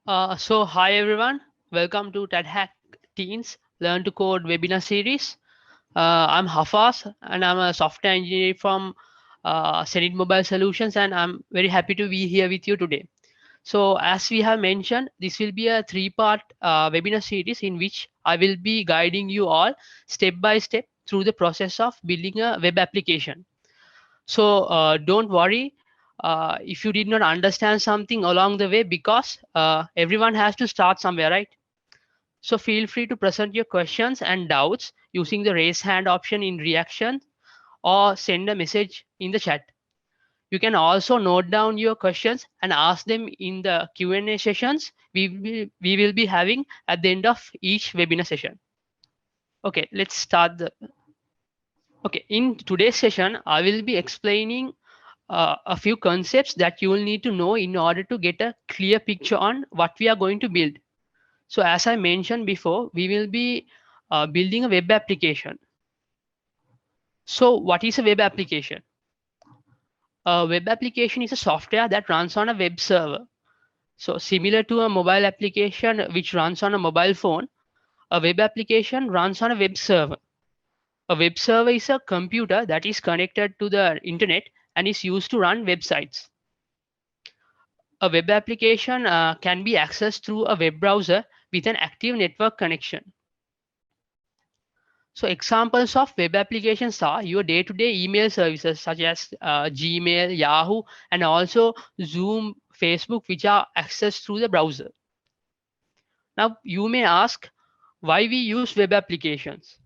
Hi everyone, welcome to TADHack Teens Learn to Code webinar series. I'm Hafaz and I'm a software engineer from Zenit Mobile Solutions, and I'm very happy to be here with you today. So as we have mentioned, this will be a three-part webinar series in which I will be guiding you all step by step through the process of building a web application. So don't worry if you did not understand something along the way, because everyone has to start somewhere, right? So feel free to present your questions and doubts using the raise hand option in reaction, or send a message in the chat. You can also note down your questions and ask them in the Q&A sessions we will be having at the end of each webinar session. Okay, let's start the. Okay, in today's session, I will be explaining a few concepts that you will need to know in order to get a clear picture on what we are going to build. So as I mentioned before, we will be building a web application. So what is a web application? A web application is a software that runs on a web server. So similar to a mobile application which runs on a mobile phone, a web application runs on a web server. A web server is a computer that is connected to the internet and is used to run websites. A web application can be accessed through a web browser with an active network connection. So examples of web applications are your day-to-day email services such as Gmail, Yahoo, and also Zoom, Facebook, which are accessed through the browser. Now you may ask why we use web applications.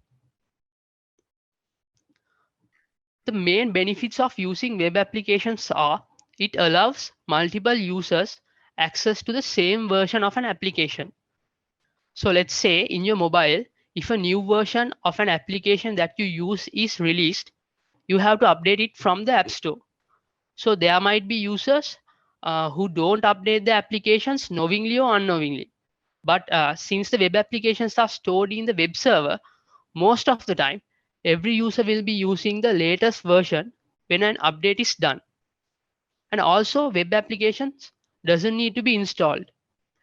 The main benefits of using web applications are it allows multiple users access to the same version of an application. So let's say in your mobile, if a new version of an application that you use is released, you have to update it from the App Store. So there might be users who don't update the applications knowingly or unknowingly. But since the web applications are stored in the web server, most of the time, every user will be using the latest version when an update is done. And also web applications doesn't need to be installed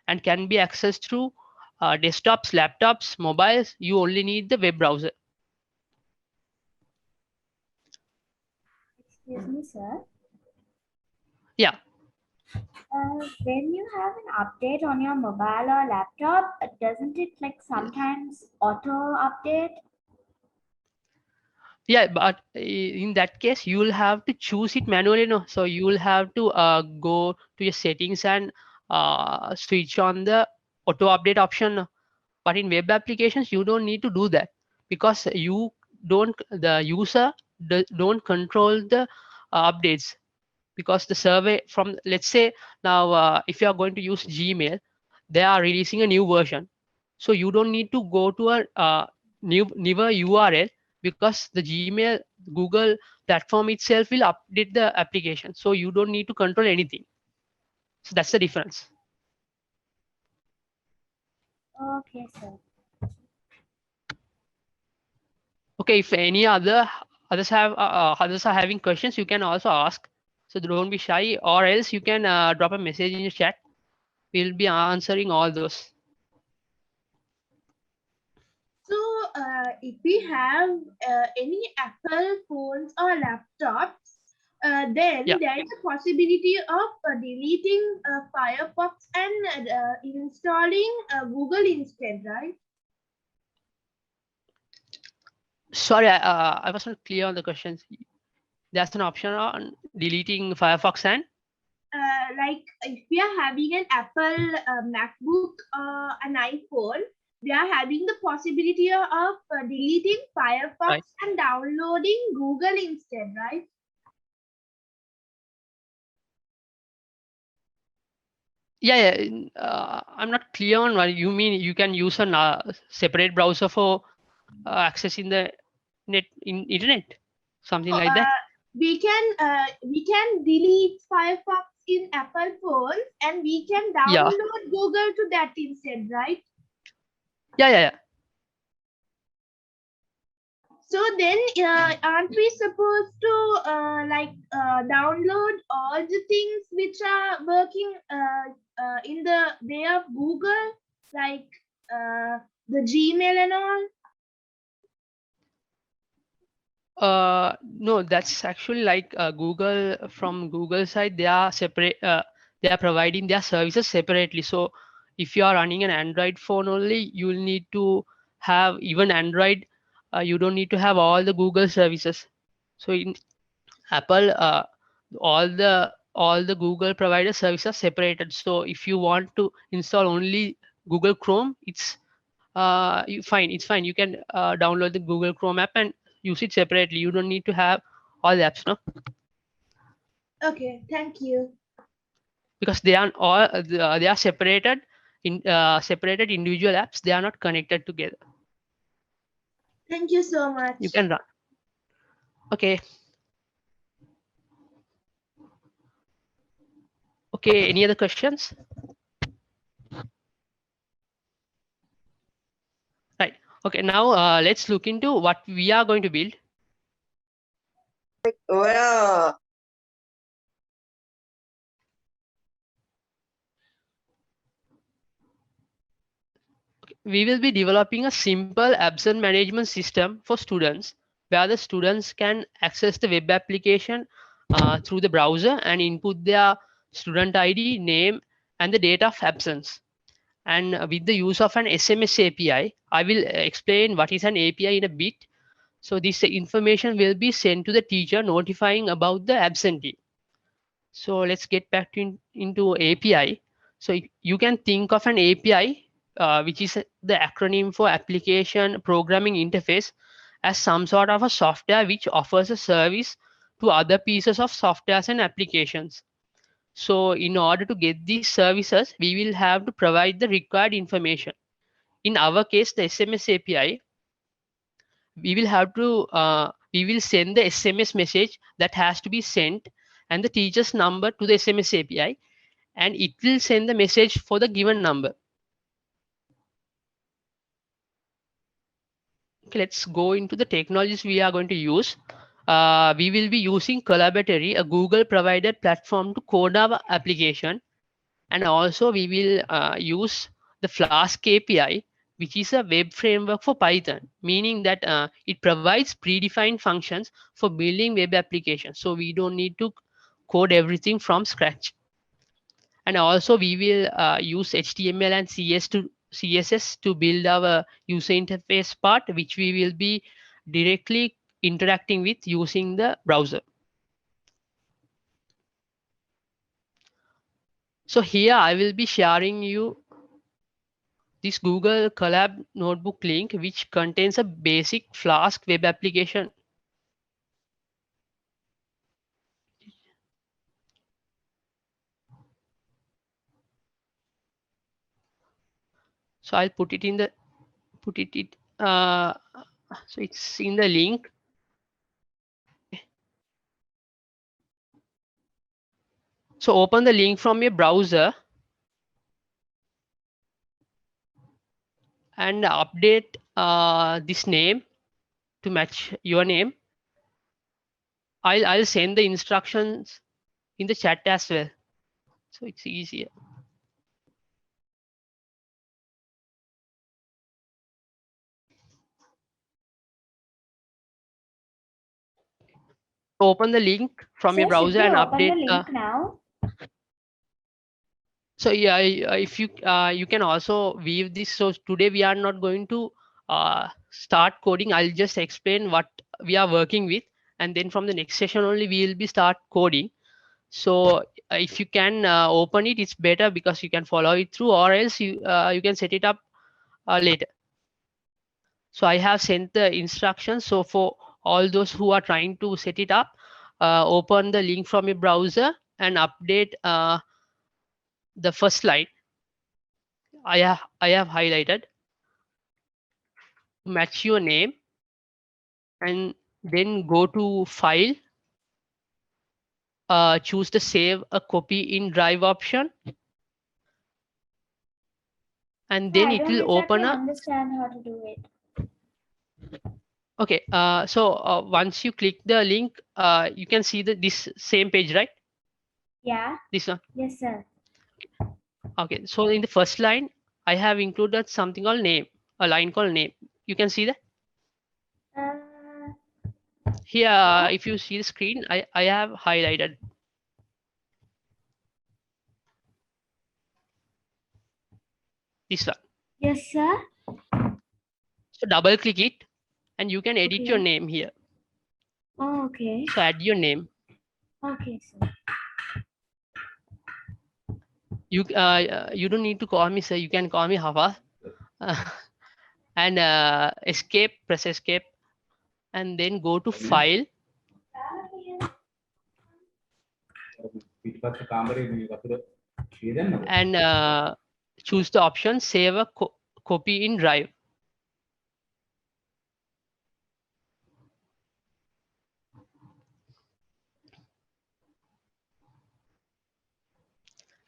and can be accessed through desktops, laptops, mobiles. You only need the web browser. Excuse me, sir. Yeah. When you have an update on your mobile or laptop, doesn't it like sometimes auto update? Yeah, but in that case, you will have to choose it manually. No, so you will have to go to your settings and switch on the auto update option. No. But in web applications, you don't need to do that, because the user don't control the updates, because the survey from, let's say now, if you are going to use Gmail, they are releasing a new version. So you don't need to go to a newer URL, because the Gmail Google platform itself will update the application. So you don't need to control anything. So that's the difference. Okay, sir. Okay, if others are having questions, you can also ask. So don't be shy, or else you can drop a message in the chat. We'll be answering all those. So, if we have any Apple phones or laptops, then Yeah. there is a possibility of deleting Firefox and installing Google instead, right? Sorry, I was not clear on the questions. There's an option on deleting Firefox and. Like if we are having an Apple MacBook, an iPhone, we are having the possibility of deleting Firefox Right. and downloading Google instead, right? Yeah. I'm not clear on what you mean. You can use a separate browser for accessing the internet, something So, like that. we can delete Firefox in Apple phones and we can Yeah. download Google to that instead, right? Yeah. So then, aren't we supposed to download all the things which are working in the way of Google, like the Gmail and all? No, that's actually like Google. From Google side, they are separate. They are providing their services separately. So if you are running an Android phone only, you will need to have even Android. You don't need to have all the Google services. So in Apple, all the Google provider services are separated. So if you want to install only Google Chrome, fine. It's fine. You can download the Google Chrome app and use it separately. You don't need to have all the apps, no, Okay, thank you. because they are all they are separated in separated individual apps. They are not connected together. Thank you so much. You can run. Okay. Okay. Any other questions? Right. Okay. Now let's look into what we are going to build. Well, We will be developing a simple absence management system for students where the students can access the web application through the browser and input their student ID, name, and the date of absence. And with the use of an SMS API, I will explain what is an API in a bit. So this information will be sent to the teacher notifying about the absentee. So let's get back into API. So you can think of an API, which is the acronym for Application Programming Interface, as some sort of a software which offers a service to other pieces of softwares and applications. So in order to get these services, we will have to provide the required information. In our case, the SMS API, we will send the SMS message that has to be sent and the teacher's number to the SMS API, and it will send the message for the given number. Okay, let's go into the technologies we are going to use. We will be using Collaboratory, a Google provided platform to code our application. And also we will use the Flask API, which is a web framework for Python, meaning that it provides predefined functions for building web applications. So we don't need to code everything from scratch. And also we will use HTML and CSS to build our user interface part, which we will be directly interacting with using the browser. So here I will be sharing you this Google Collab notebook link, which contains a basic Flask web application. So I'll put it in the so it's in the link. So open the link from your browser and update this name to match your name. I'll send the instructions in the chat as well, so it's easier. Open the link from your So should browser we and open the update. link now? So yeah, if you can also view this. So today we are not going to start coding. I'll just explain what we are working with, and then from the next session only we will be start coding. So if you can open it, it's better because you can follow it through, or else you can set it up later. So I have sent the instructions. So for all those who are trying to set it up, open the link from your browser and update the first line. I have highlighted. Match your name and then go to file, choose the save a copy in drive option, and then I it don't will exactly open a understand how to do it. Okay, so once you click the link, you can see this same page, right? Yeah. This one. Yes, sir. Okay, so in the first line, I have included something called name, a line called name. You can see that here. If you see the screen, I have highlighted this one. Yes, sir. So double click it, and you can edit your Okay. name here. Oh, okay. So add your name. Okay, sir. You don't need to call me sir. You can call me Hafa. And escape. Press escape, and then go to file. And choose the option save a copy in drive.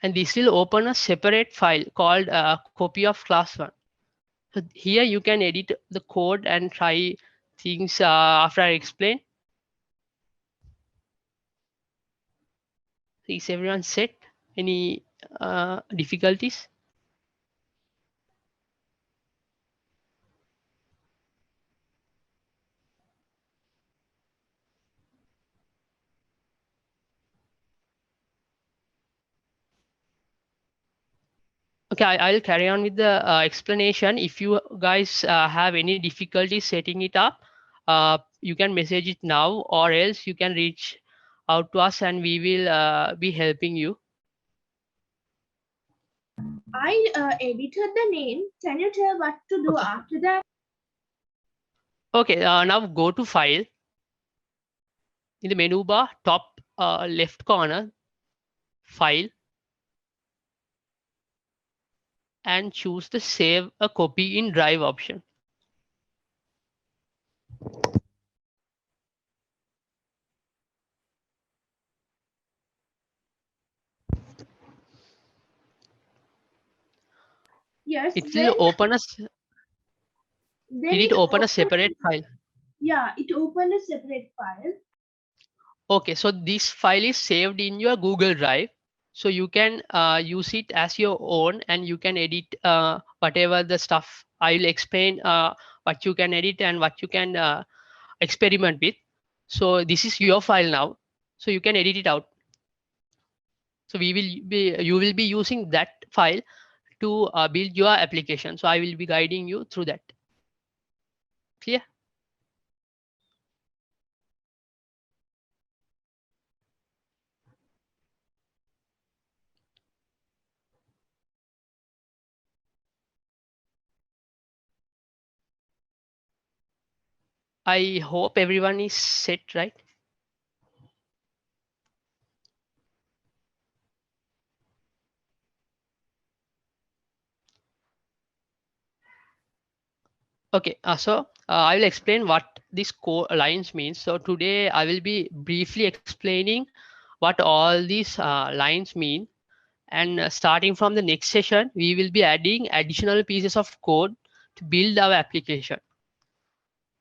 And this will open a separate file called copy of class 1. So here you can edit the code and try things after I explain. Is everyone set? Any difficulties? Okay, I'll carry on with the explanation. If you guys have any difficulties setting it up, you can message it now, or else you can reach out to us and we will be helping you. I edited the name. Can you tell what to do after that? Okay, now go to file. In the menu bar, top left corner, file, and choose the save a copy in drive option. Yes. It will open a, Then did it open a separate file? Yeah, it opened a separate file. Okay, so this file is saved in your Google Drive. So you can use it as your own, and you can edit whatever the stuff. I will explain what you can edit and what you can experiment with. So this is your file now. So you can edit it out. So you will be using that file to build your application. So I will be guiding you through that. Clear? I hope everyone is set, right? Okay, so I will explain what this core lines means. So today I will be briefly explaining what all these lines mean. And starting from the next session, we will be adding additional pieces of code to build our application.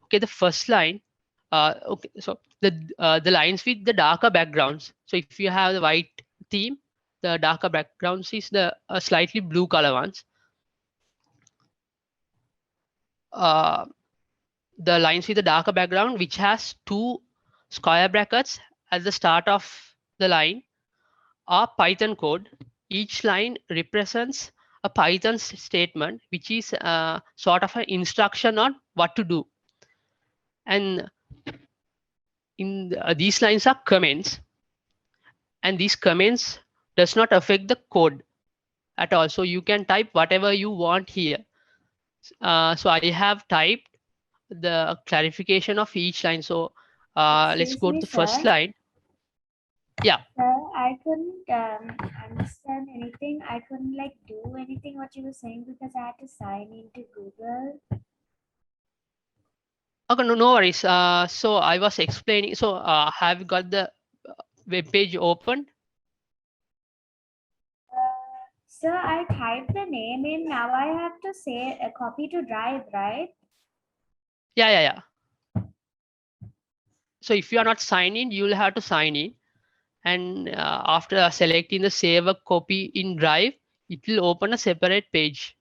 Okay, the first line. Okay, so the lines with the darker backgrounds. So if you have the white theme, the darker backgrounds is the slightly blue color ones. The lines with the darker background, which has two square brackets at the start of the line, are Python code. Each line represents a Python statement, which is sort of an instruction on what to do. And these lines are comments, and these comments does not affect the code at all. So you can type whatever you want here. So I have typed the clarification of each line. So let's Excuse go to me, the first sir. line. Yeah. Sir, I couldn't understand anything. I couldn't like do anything what you were saying because I had to sign into Google. Okay, no worries. So I was explaining. So have you got the web page open? Sir, I typed the name in. Now I have to say a copy to drive, right? Yeah. So if you are not signed in, you will have to sign in. And after selecting the save a copy in Drive, it will open a separate page.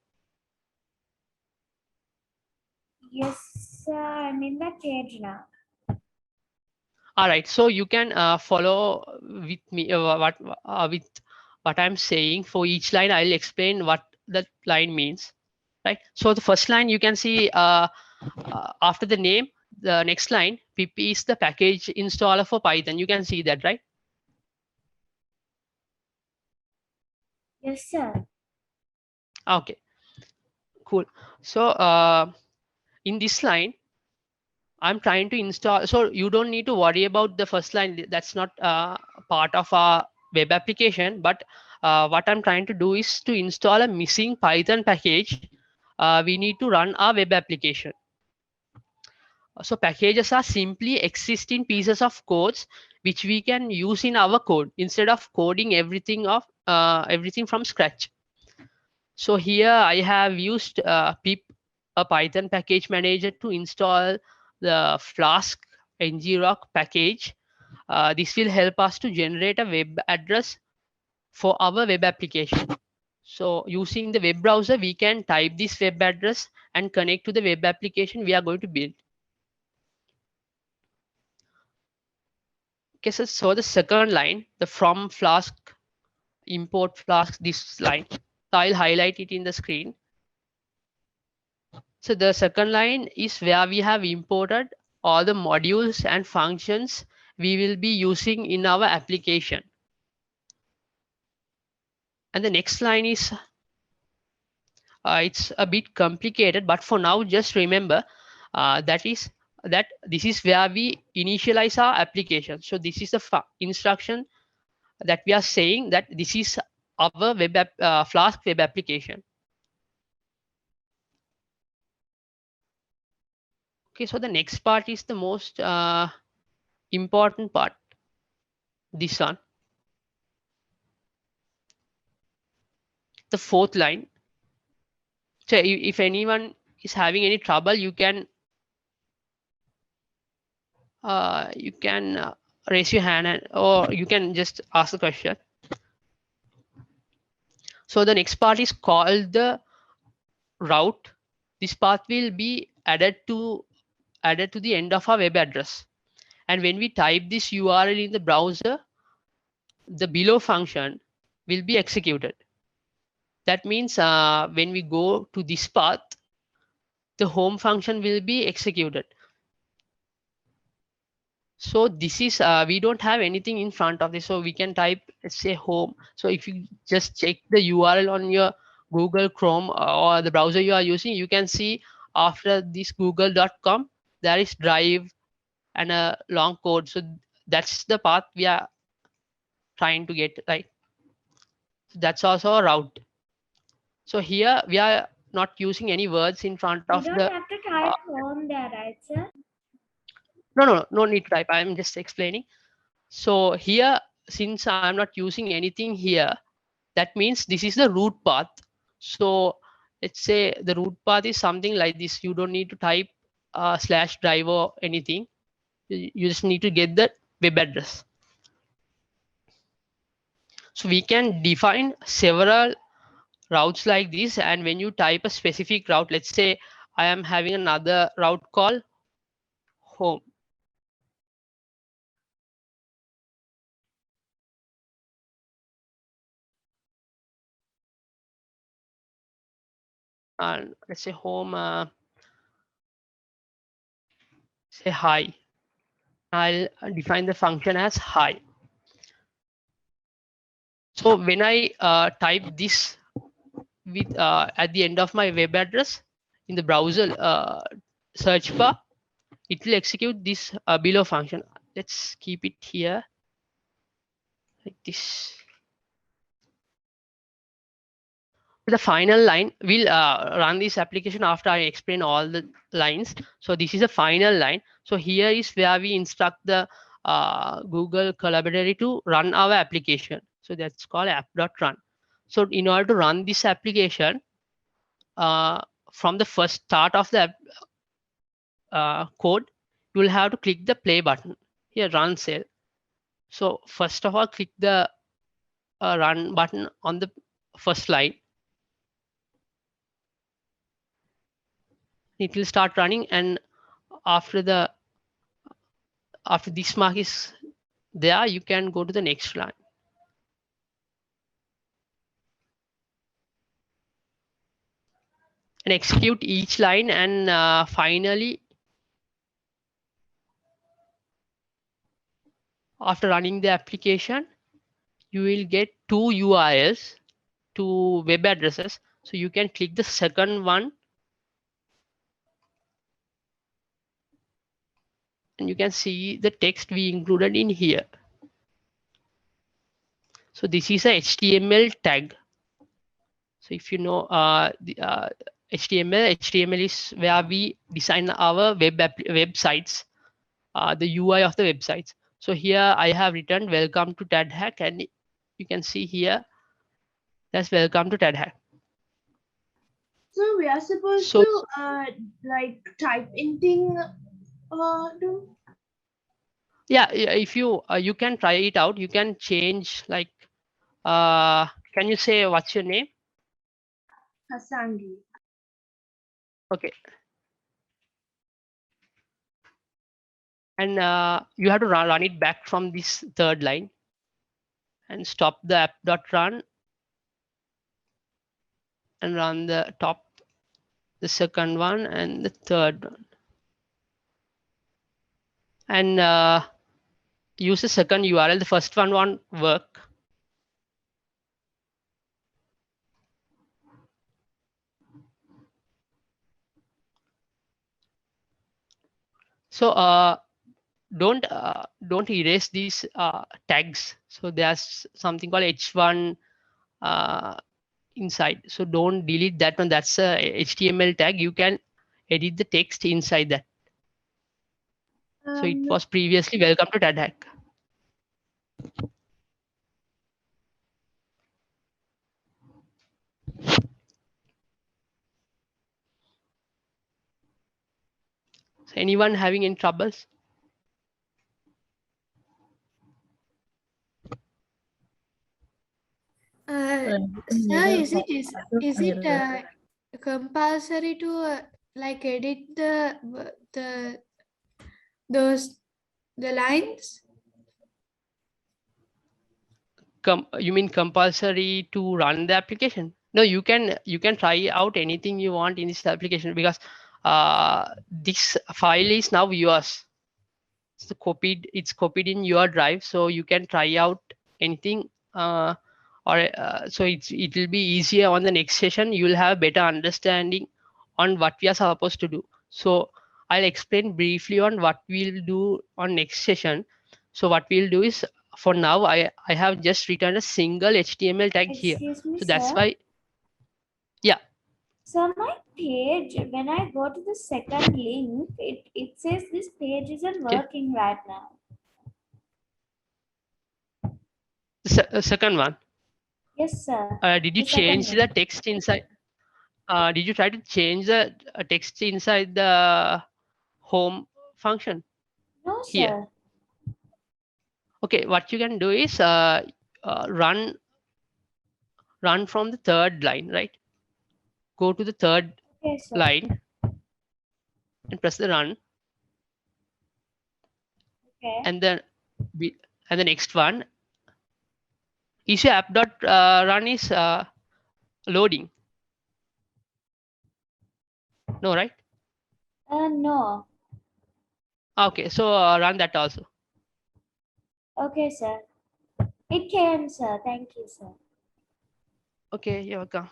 Yes, sir. I'm in that page now. All right, so you can follow with me with what I'm saying. For each line, I'll explain what that line means. Right. So the first line you can see after the name, the next line pip is the package installer for Python. You can see that, right? Yes, sir. Okay, cool. So in this line, I'm trying to install. So you don't need to worry about the first line. That's not part of our web application. But what I'm trying to do is to install a missing Python package. We need to run our web application. So packages are simply existing pieces of codes which we can use in our code instead of coding everything from scratch. So here I have used pip, a Python package manager, to install the Flask ngrok package. This will help us to generate a web address for our web application. So using the web browser, we can type this web address and connect to the web application we are going to build. Okay, so the second line, the from Flask, import Flask, this line. So I'll highlight it in the screen. So the second line is where we have imported all the modules and functions we will be using in our application. And the next line is, it's a bit complicated, but for now, just remember that this is where we initialize our application. So this is the instruction that we are saying that this is our Flask web application. Okay, so the next part is the most important part. This one, the fourth line. So if anyone is having any trouble, you can raise your hand, or you can just ask the question. So the next part is called the route. This path will be added to the end of our web address. And when we type this URL in the browser, the below function will be executed. That means when we go to this path, the home function will be executed. So this is, we don't have anything in front of this. So we can type, let's say, home. So if you just check the URL on your Google Chrome or the browser you are using, you can see after this google.com, there is drive and a long code. So that's the path we are trying to get, right? That's also a route. So here we are not using any words in front You of don't the. have to type home there, right, sir? No need to type. I'm just explaining. So here, since I'm not using anything here, that means this is the root path. So let's say the root path is something like this. You don't need to type /drive or anything. You just need to get the web address. So we can define several routes like this. And when you type a specific route, let's say I am having another route called home. And let's say home, say hi. I'll define the function as hi. So when I type this with at the end of my web address in the browser search bar, it will execute this below function. Let's keep it here like this. The final line will run this application after I explain all the lines. So this is a final line. So here is where we instruct the Google Collaboratory to run our application. So that's called app.run. So in order to run this application, from the first start of the code, you will have to click the play button. here run cell. So first of all, click the run button on the first line. It will start running, and after this mark is there, you can go to the next line. And execute each line, and finally, after running the application, you will get two URLs, two web addresses. So you can click the second one, and you can see the text we included in here. So this is a HTML tag. So if you know the HTML is where we design our websites, the UI of the websites. So here I have written welcome to TADHack, and you can see here that's welcome to TADHack. So we are supposed So- to like type anything do? Yeah, if you you can try it out. You can change, like can you say what's your name? Hasangi. Okay. And you have to run it back from this third line and stop the app.run and run the the second one and the third one. And use the second URL. The first one won't work. So don't erase these tags. So there's something called h1 inside. So don't delete that one. That's a HTML tag. You can edit the text inside that. So it was previously welcome to TADHack. So anyone having any troubles? Sir, is it compulsory to like edit the the lines? You mean compulsory to run the application? No, you can try out anything you want in this application, because this file is now yours. It's copied in your drive, so you can try out anything, so it will be easier on the next session. You will have better understanding on what we are supposed to do. So I'll explain briefly on what we'll do on next session. So what we'll do is, for now, I have just written a single HTML tag here. Excuse me, So that's sir. why, yeah. So my page, when I go to the second link, it says this page isn't Okay. working right now. The second one. Yes, sir. Did you The second change the link. text inside? Did you try to change the text inside the home function No, here? sir. Okay, what you can do is run from the third line, right? Go to the third Okay, sir. line and press the run, Okay. and then the next one is your app.run is loading. No, right? No. Okay, so run that also. Okay, sir. It came, sir. Thank you, sir. Okay, you're welcome.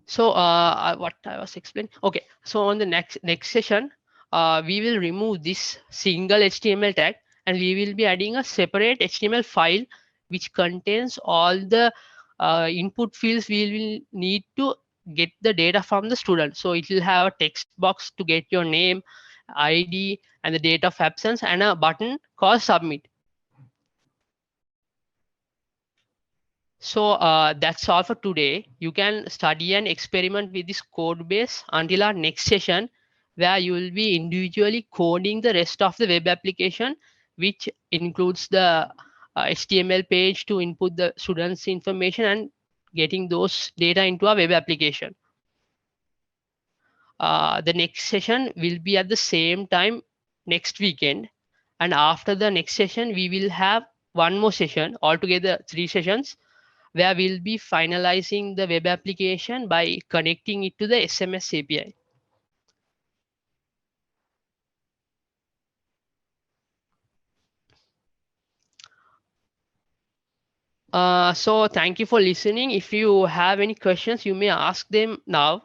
So what I was explaining. Okay, so on the next session, we will remove this single HTML tag, and we will be adding a separate HTML file which contains all the input fields we will need to get the data from the student. So it will have a text box to get your name, ID, and the date of absence, and a button called submit. So that's all for today. You can study and experiment with this code base until our next session, where you will be individually coding the rest of the web application, which includes the HTML page to input the students' information and getting those data into a web application. The next session will be at the same time next weekend. And after the next session, we will have one more session, altogether 3 sessions, where we'll be finalizing the web application by connecting it to the SMS API. So thank you for listening. If you have any questions, you may ask them now.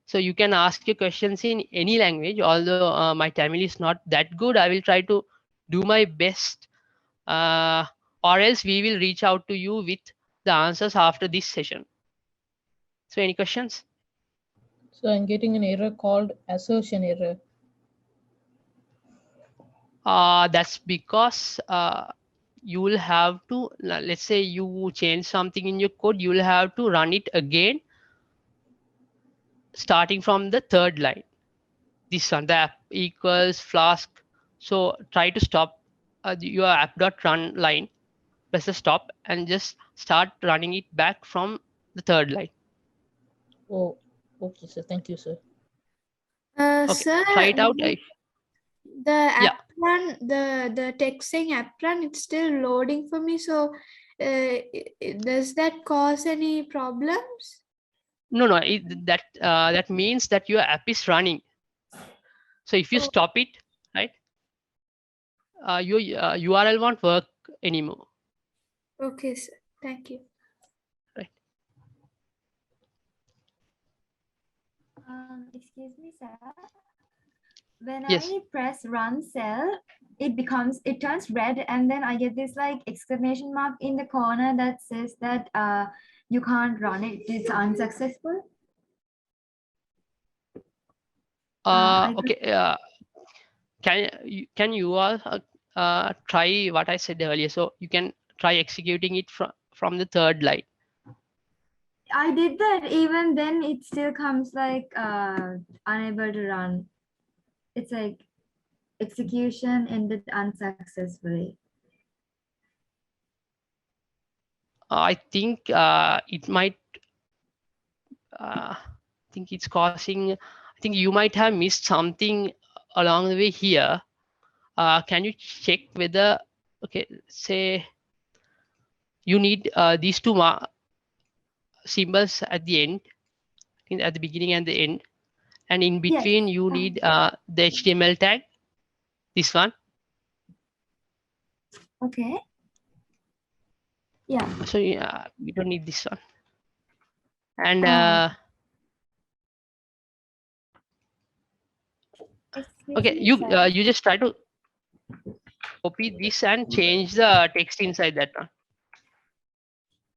So you can ask your questions in any language, although my Tamil is not that good. I will try to do my best, or else we will reach out to you with the answers after this session. So any questions? So I'm getting an error called assertion error. That's because you will have to, let's say you change something in your code, you will have to run it again, starting from the 3rd line. This one, the app equals flask. So try to stop your app.run line, press the stop and just start running it back from the 3rd line. Oh, okay, sir. Thank you, sir. Okay, Sir, try it out. the Yeah. app run, the text saying app run, it's still loading for me. So does that cause any problems? No, that means that your app is running. So if you stop it, right, your URL won't work anymore. Okay, sir. Thank you. Right. Excuse me, sir. When Yes. I press run cell, it turns red, and then I get this like exclamation mark in the corner that says that you can't run it. It's unsuccessful. Okay. Can you all try what I said earlier? So you can try executing it from the 3rd line. I did that. Even then, it still comes like unable to run. It's like execution ended unsuccessfully. I think it might. I think it's causing. I think you might have missed something along the way here. Can you check whether? Okay, say you need these two symbols at the end, at the beginning and the end, and in between you need the HTML tag. This one. Okay. Yeah. So we don't need this one. And okay, you just try to copy this and change the text inside that one.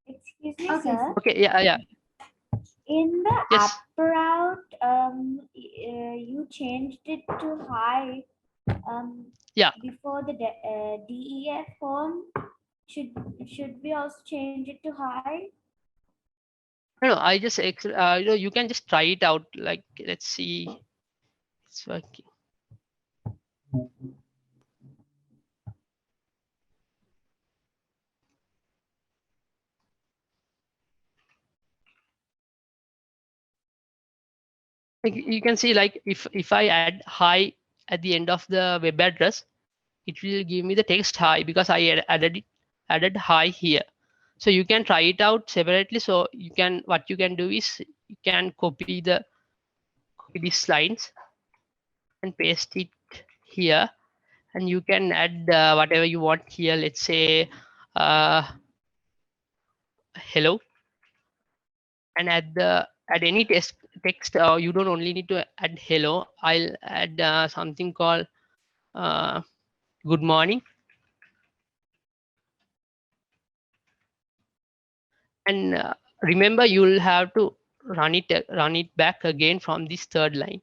Excuse me, sir. Okay, yeah. In the Yes. app route, you changed it to high. Yeah. Before the DEF form, should we also change it to high? No, I just you can just try it out. Like, let's see, it's working. Like, you can see, like, if I add hi at the end of the web address, it will give me the text hi because I added hi here. So you can try it out separately. So what you can do is you can copy these lines and paste it here, and you can add whatever you want here. Let's say hello, and add any text. You don't only need to add hello. I'll add something called good morning, and remember you'll have to run it back again from this 3rd line.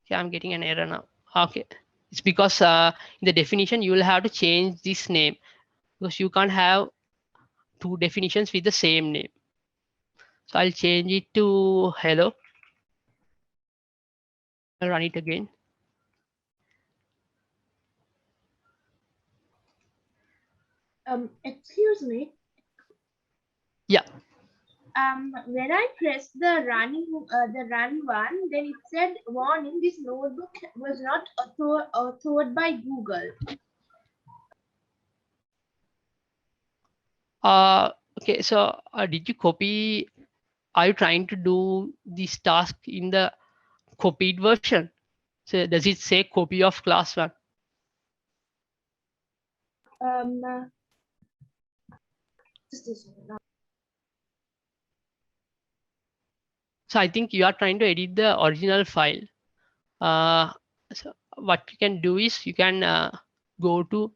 Okay, I'm getting an error now. Okay, it's because in the definition you will have to change this name, because you can't have 2 definitions with the same name. So I'll change it to hello. I'll run it again. Excuse me. Yeah. When I pressed the run one, then it said warning: this notebook was not authored by Google. Okay. So did you copy? Are you trying to do this task in the copied version? So does it say copy of class one? Just a second. So I think you are trying to edit the original file. So what you can do is you can go to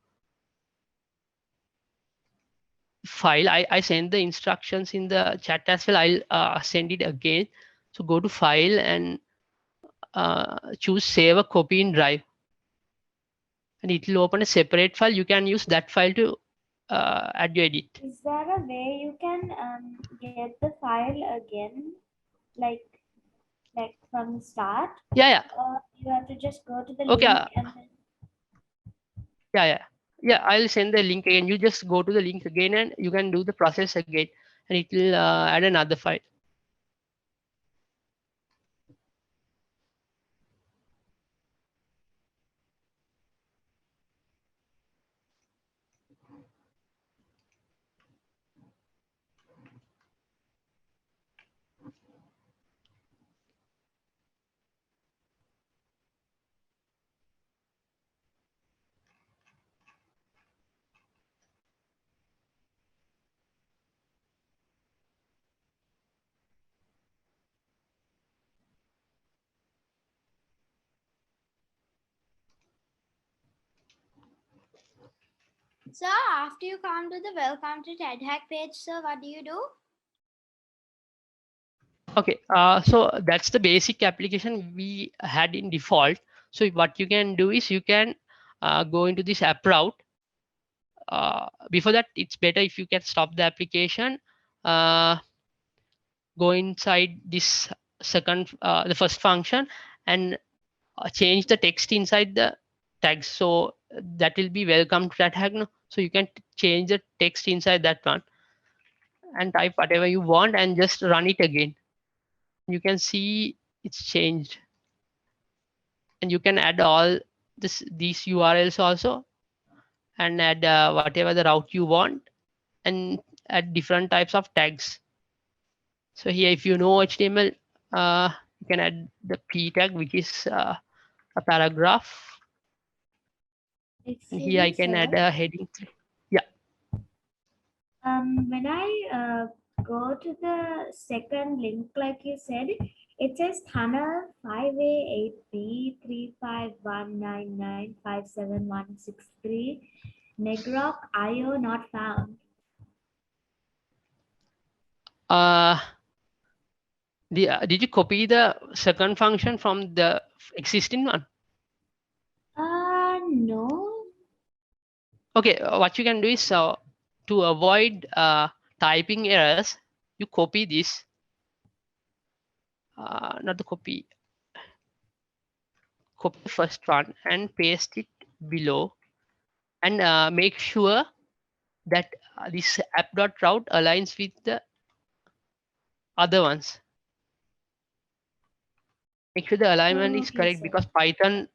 file. I send the instructions in the chat as well. I'll send it again. So go to file and choose save a copy in drive, and it will open a separate file. You can use that file to add your edit. Is there a way you can get the file again, like from the start? Yeah. Or you have to just go to the Okay. link and then. Yeah. I'll send the link again. You just go to the link again, and you can do the process again, and it will add another file. So after you come to the welcome to TADHack page, so what do you do? Okay, so that's the basic application we had in default. So what you can do is you can go into this app route. Before that, it's better if you can stop the application, go inside this the first function, and change the text inside the tags. So that will be welcome to that hack. So you can change the text inside that one and type whatever you want and just run it again. You can see it's changed, and you can add all these URLs also, and add whatever the route you want, and add different types of tags. So here, if you know HTML, you can add the p tag, which is a paragraph, and Excuse here I me, can sir. add a heading. Yeah. When I go to the second link, like you said, it says tunnel 5A8B 35199576163 Negrok IO not found. Did you copy the second function from the existing one? No. Okay, what you can do is to avoid typing errors, you copy this, not the copy the first one and paste it below, and make sure that this app.route aligns with the other ones. Make sure the alignment is Okay, correct, sir. because Python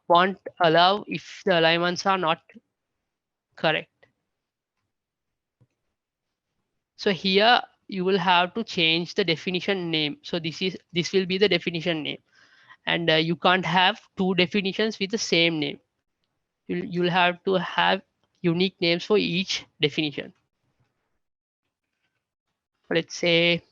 won't allow if the alignments are not correct. So here you will have to change the definition name. So this will be the definition name, and you can't have two definitions with the same name. You'll have to have unique names for each definition. Let's say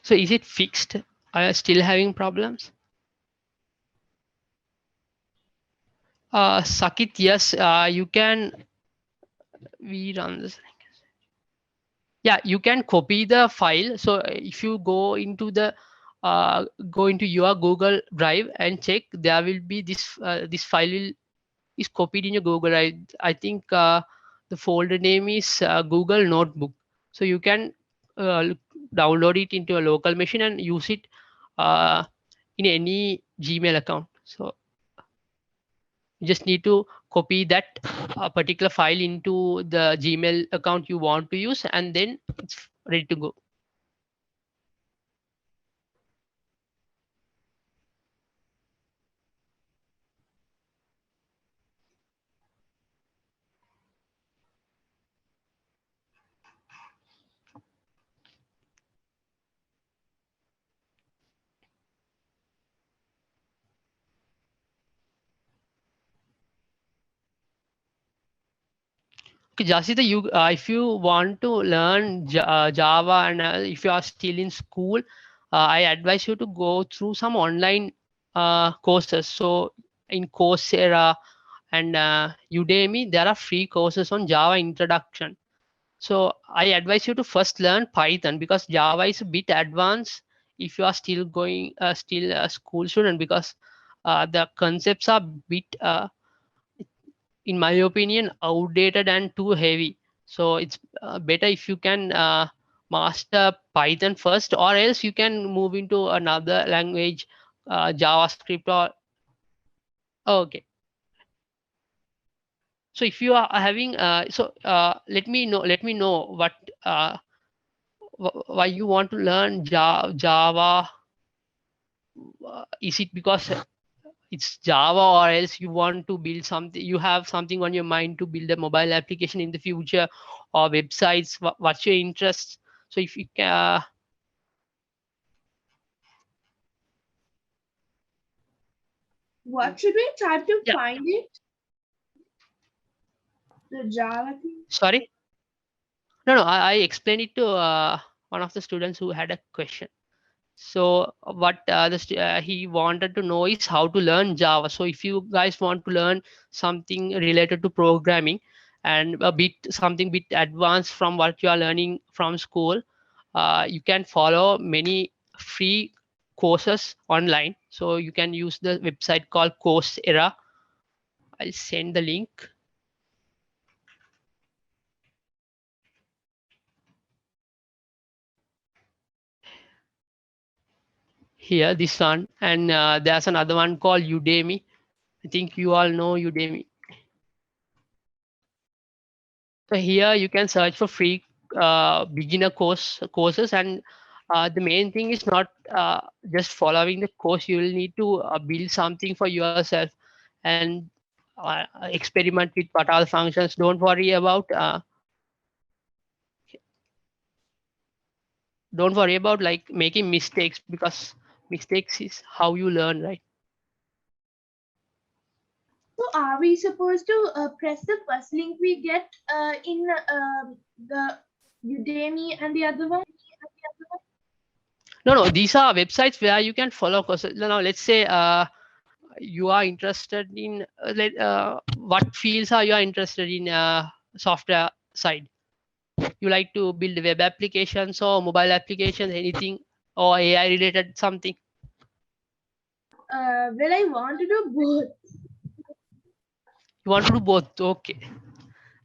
So is it fixed? Are you still having problems? Sakit, yes, you can rerun this. Yeah, you can copy the file. So if you go into your Google Drive and check, there will be this file is copied in your Google Drive. I think the folder name is Google Notebook. So you can download it into a local machine and use it uh, in any Gmail account. So you just need to copy that particular file into the Gmail account you want to use, and then it's ready to go. Okay, Jasita, if you want to learn Java, and if you are still in school, I advise you to go through some online courses. So in Coursera and Udemy, there are free courses on Java introduction. So I advise you to first learn Python, because Java is a bit advanced if you are still a school student, because the concepts are bit in my opinion outdated and too heavy. So it's better if you can master Python first, or else you can move into another language, JavaScript or okay. So if you are having let me know what why you want to learn Java. Is it because it's Java, or else you want to build something, you have something on your mind to build a mobile application in the future, or websites? What's your interest? So if you can, What should we type to yeah, find it? The Java thing? sorry, no, I explained it to one of the students who had a question. So what he wanted to know is how to learn Java. So if you guys want to learn something related to programming, and something bit advanced from what you are learning from school, you can follow many free courses online. So you can use the website called Coursera. I'll send the link here, this one, and there's another one called Udemy. I think you all know Udemy. So here you can search for free beginner courses, and the main thing is not just following the course. You will need to build something for yourself and experiment with what all functions. Don't worry about like making mistakes, because mistakes is how you learn, right? So are we supposed to press the first link we get in the Udemy and the other one? No, these are websites where you can follow courses. Now let's say you are interested in what fields are you are interested in, software side. You like to build web applications or mobile applications, anything, or AI related something. Well, I want to do both. You want to do both, okay.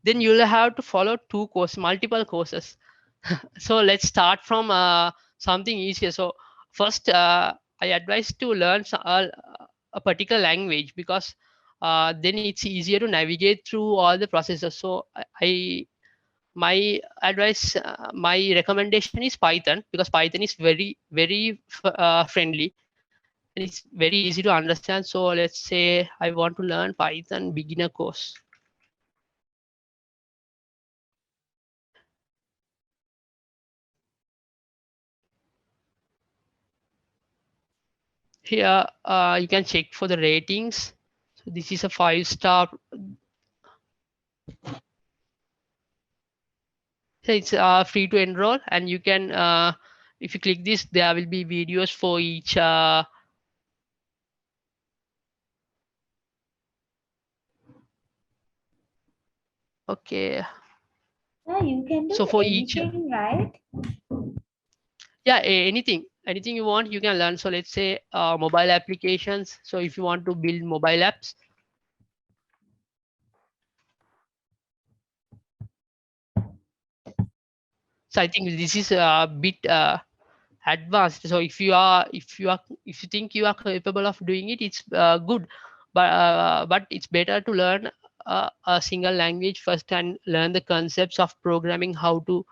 Then you'll have to follow multiple courses. So let's start from something easier. So first, I advise to learn a particular language, because then it's easier to navigate through all the processes. So my advice, my recommendation is Python, because Python is very friendly, and it's very easy to understand. So let's say I want to learn Python beginner course. Here you can check for the ratings. So this is a 5-star. So it's free to enroll, and you can if you click this, there will be videos for each okay. Yeah, you can do So for each anything, right? yeah, anything you want, you can learn. So let's say mobile applications. So if you want to build mobile apps, so I think this is a bit advanced. So if you think you are capable of doing it, it's good, but it's better to learn a single language first and learn the concepts of programming, how to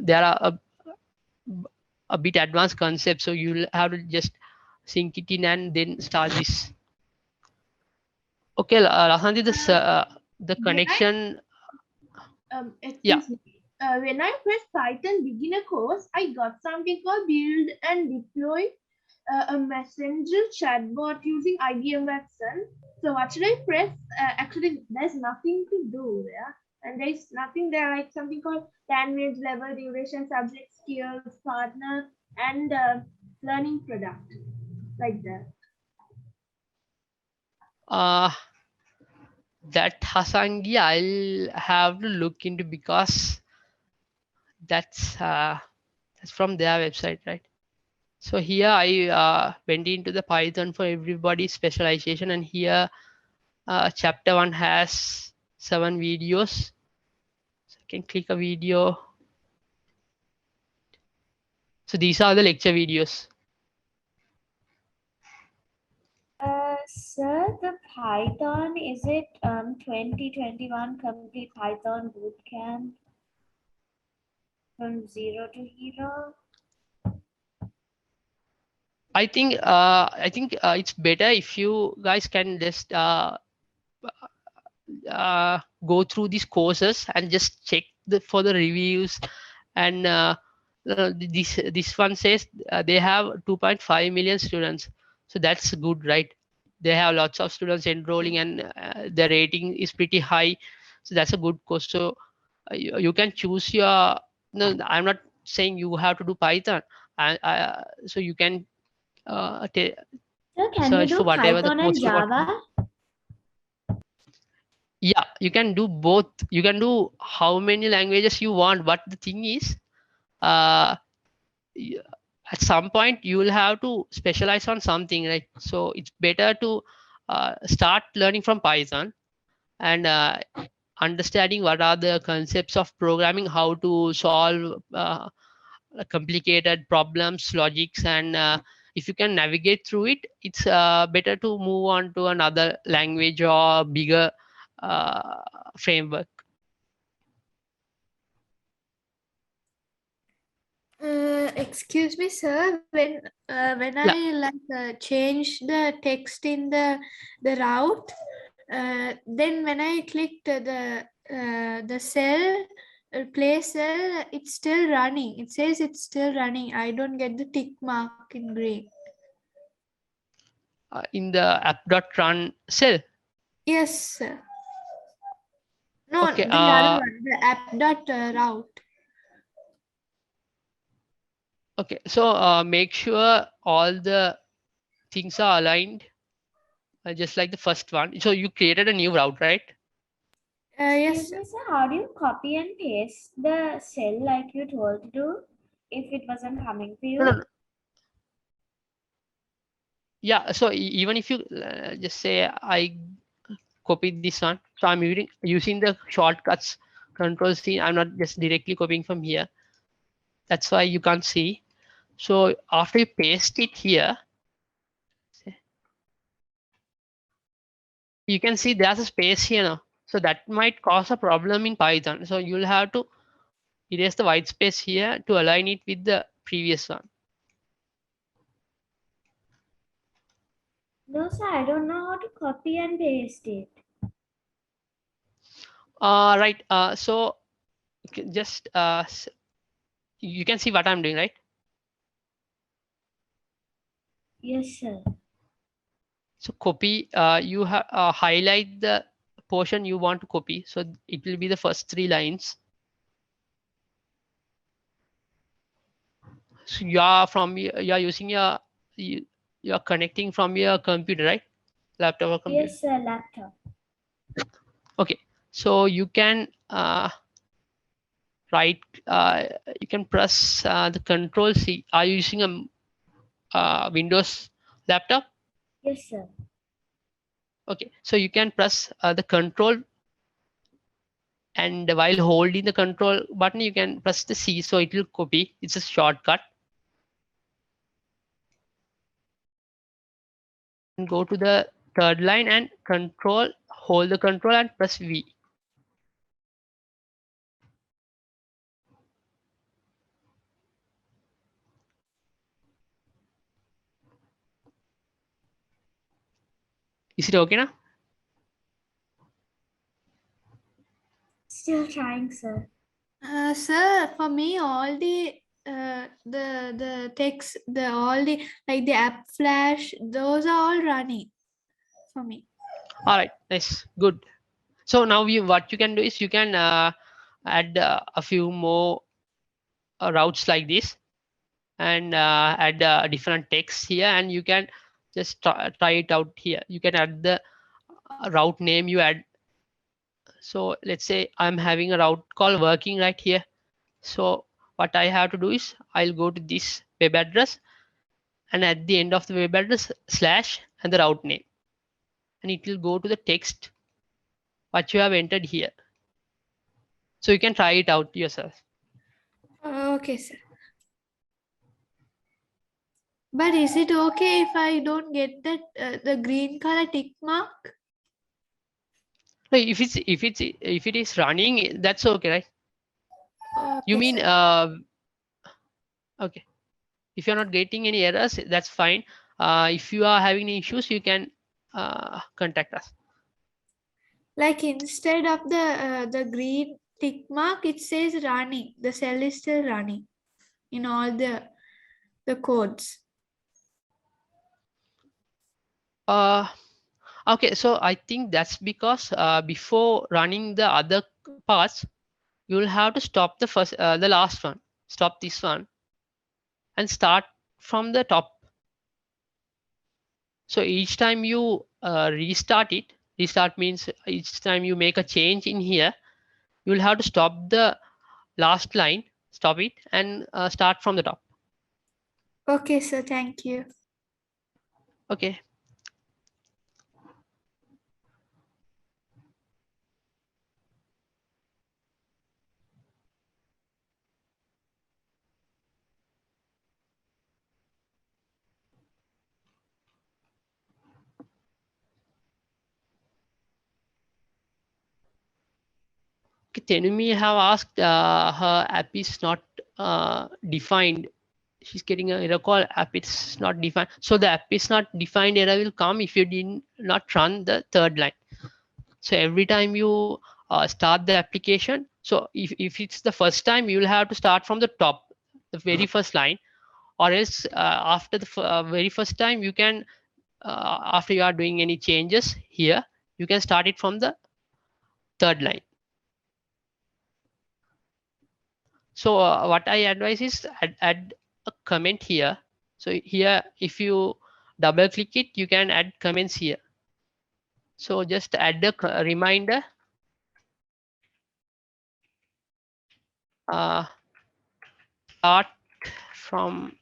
there are a bit advanced concepts, so you'll have to just sink it in and then start this. Okay, Rasanti, the When I connection. Yeah. excuse me. When I pressed Python beginner course, I got something called build and deploy a messenger chatbot using IBM Watson. So what should I press? Actually, there's nothing to do there. And there's nothing there like something called language level, duration, subject, skills, partner, and learning product. Like that. Uh, that Hasangi, I'll have to look into, because that's from their website, right? So here I went into the Python for everybody specialization, and here chapter 1 has 7 videos. So I can click a video. So these are the lecture videos. Sir, the Python, is it 2021 complete Python bootcamp from zero to hero? I think it's better if you guys can just go through these courses and just check for the reviews. And this one says they have 2.5 million students, so that's good, right? They have lots of students enrolling, and the rating is pretty high, so that's a good course. So you can choose your, no, I'm not saying you have to do Python. So you can Sir, can you search do for whatever the Python and course you want. Java? Yeah, you can do both. You can do how many languages you want, but the thing is uh y- at some point you will have to specialize on something, right? So it's better to start learning from Python, and understanding what are the concepts of programming, how to solve complicated problems, logics, and if you can navigate through it, it's better to move on to another language or bigger uh, framework. Excuse me, sir. When Yeah. I change the text in the route, then when I clicked the cell, place cell, it's still running. It says it's still running. I don't get the tick mark in green. In the app.run cell. Yes, sir. No, Okay. the other one, the app.route. Okay. So make sure all the things are aligned, just like the first one. So you created a new route, right? Yes, Excuse me, sir, how do you copy and paste the cell like you told to do if it wasn't coming for you? No, no, no. Yeah. So even if you just say I copied this one, so I'm using the shortcuts Control C. I'm not just directly copying from here. That's why you can't see. So after you paste it here, you can see there's a space here now. So that might cause a problem in Python. So you'll have to erase the white space here to align it with the previous one. No, sir, I don't know how to copy and paste it. Right. So just you can see what I'm doing, right? Yes, sir. So copy, you highlight the portion you want to copy. So it will be the first 3 lines. So you are using you are connecting from your computer, right? Laptop or computer. Yes, sir, laptop. Okay, so you can you can press the Control C. Are you using a Windows laptop? Yes, sir. Okay, so you can press the Control, and while holding the Control button, you can press the C, so it will copy. It's a shortcut. And go to the 3rd line and hold the Control and press V. Is it okay now? Still trying, sir. Sir, for me, all the text, all the like the app flash, those are all running for me. All right, nice, good. So now what you can do is you can add a few more routes like this, and add different text here, and you can just try it out here. You can add the route name you add. So let's say I'm having a route called working right here. So what I have to do is I'll go to this web address, and at the end of the web address slash and the route name, and it will go to the text what you have entered here. So you can try it out yourself. Okay, sir. But is it okay if I don't get that the green color tick mark? No, if it is running, that's okay, right? You Okay, mean sir. okay, if you're not getting any errors, that's fine. If you are having any issues, you can contact us. Like instead of the green tick mark, it says running. The cell is still running in all the codes. Okay, so I think that's because before running the other parts, you'll have to stop the last one, stop this one, and start from the top. So each time you restart means each time you make a change in here, you'll have to stop the last line, stop it, and start from the top. Okay, sir. Thank you. Okay. Tenumi have asked her app is not defined. She's getting an error call app is not defined. So the app is not defined error will come if you did not run the 3rd line. So every time you start the application, so if it's the first time, you will have to start from the top, the very first line, or else after the very first time, you can after you are doing any changes here, you can start it from the 3rd line. So what I advise is add a comment here. So here, if you double click it, you can add comments here. So just add a reminder. Start from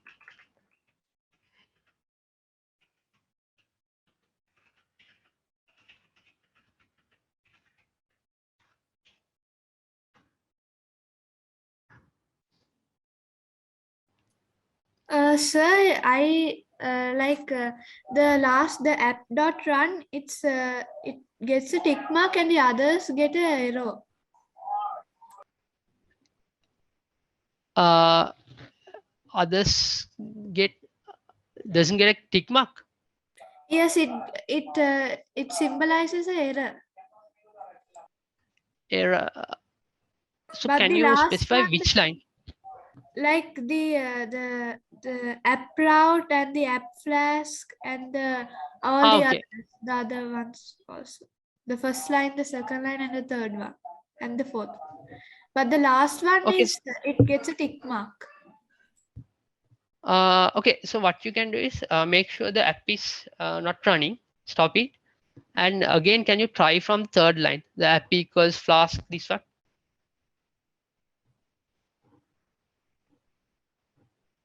Sir, I the app dot run. It gets a tick mark and the others get a error. Others doesn't get a tick mark. Yes, it symbolizes a error. Error. So But can the you last specify one, which line? like the app route and the app flask and the all the Okay. other ones also. The first line, the second line, and the third one, and the fourth one. But the last one Okay. is it gets a tick mark. Okay, so what you can do is make sure the app is not running, stop it. And again, can you try from third line, the app equals flask, this one?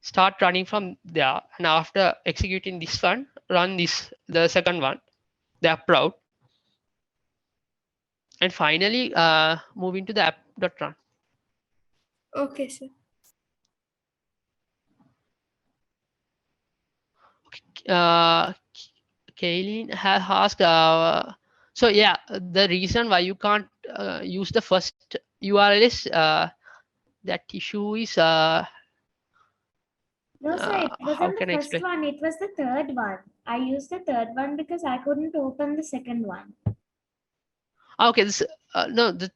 Start running from there, and after executing this one, run this, the second one, the app route. And finally, move into the app.run. Okay, sir. Kaylin has asked, so yeah, the reason why you can't use the first URL is that issue is, No, sir, it how wasn't the can I first explain? one. It was the third one. I used the third one because I couldn't open the second one. Okay, this no, the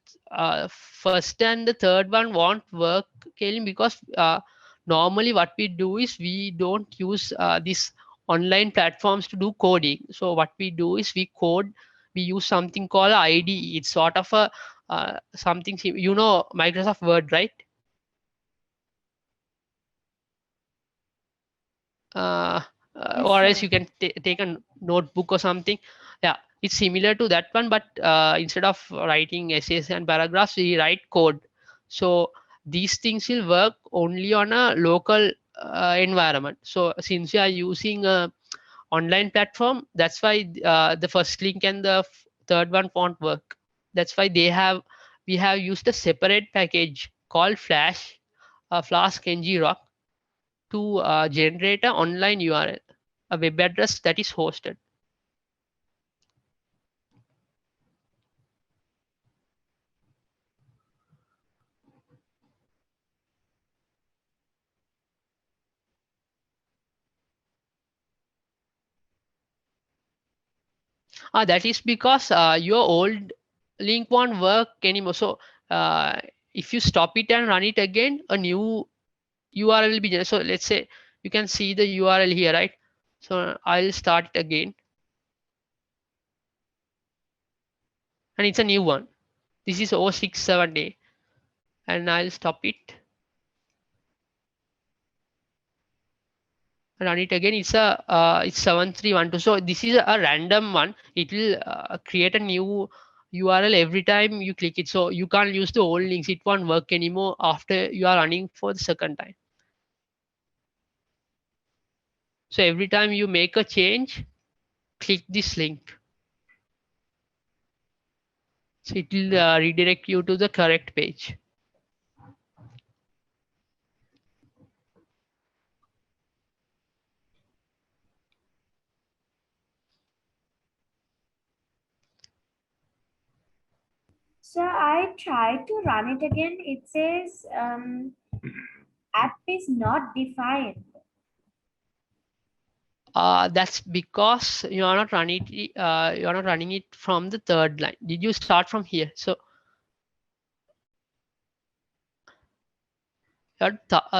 first and the third one won't work, Kaylin, because normally what we do is we don't use these online platforms to do coding. So what we do is we code, we use something called IDE. It's sort of a something, you know, Microsoft Word, right? uh, Yes, or else sir. you can take a notebook or something. Yeah, it's similar to that one, but instead of writing essays and paragraphs, we write code. So these things will work only on a local environment. So since we are using a online platform, that's why the first link and the third one won't work. That's why we have used a separate package called Flask ng to generate an online URL, a web address that is hosted. That is because your old link won't work anymore. So if you stop it and run it again, a new URL will be generated. So let's say you can see the URL here, right? So I'll start it again. And it's a new one. This is 067A. And I'll stop it. Run it again. It's 7312. So this is a random one. It will create a new URL every time you click it. So you can't use the old links. It won't work anymore after you are running for the second time. So every time you make a change, click this link. So it will redirect you to the correct page. So I tried to run it again. It says app is not defined. That's because you are not running it. You are not running it from the third line. Did you start from here? So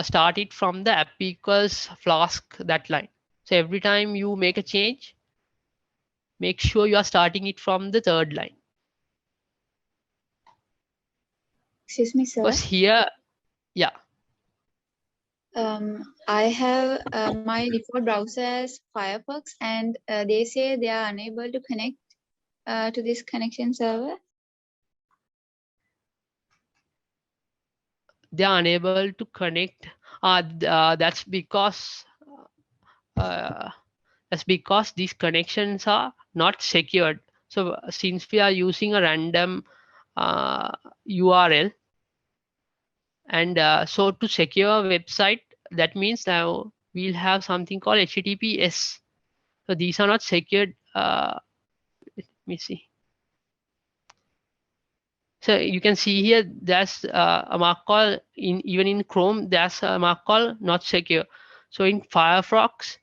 start it from the app equals flask, that line. So every time you make a change, make sure you are starting it from the third line. Excuse me, sir. Because here, yeah. I have my default browser as Firefox, and they say they are unable to connect to this connection server. They are unable to connect. That's because these connections are not secured. So since we are using a random URL, and so to secure a website, that means now we'll have something called HTTPS. So these are not secured. Let me see. So you can see here there's a mark call even in Chrome, there's a mark call not secure. So in Firefox,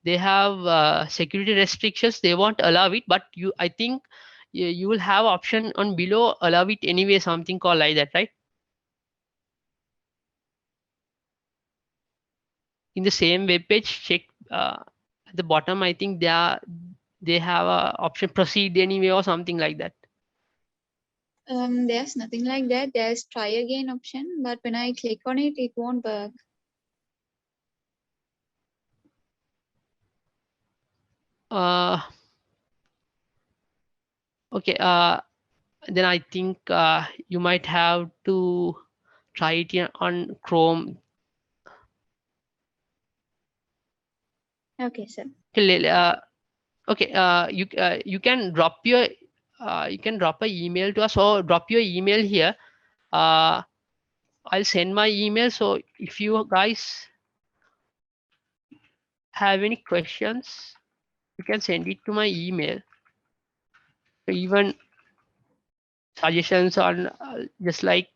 they have security restrictions. They won't allow it, but I think you will have option on below, allow it anyway, something called like that, right? in the same web page, check at the bottom. I think they have a option proceed anyway or something like that. There's nothing like that. There's try again option, but when I click on it, it won't work. Okay. Then I think you might have to try it on Chrome. Okay, sir. Okay. You can drop your you can drop an email to us, or drop your email here. I'll send my email. So if you guys have any questions, you can send it to my email. Even suggestions on just like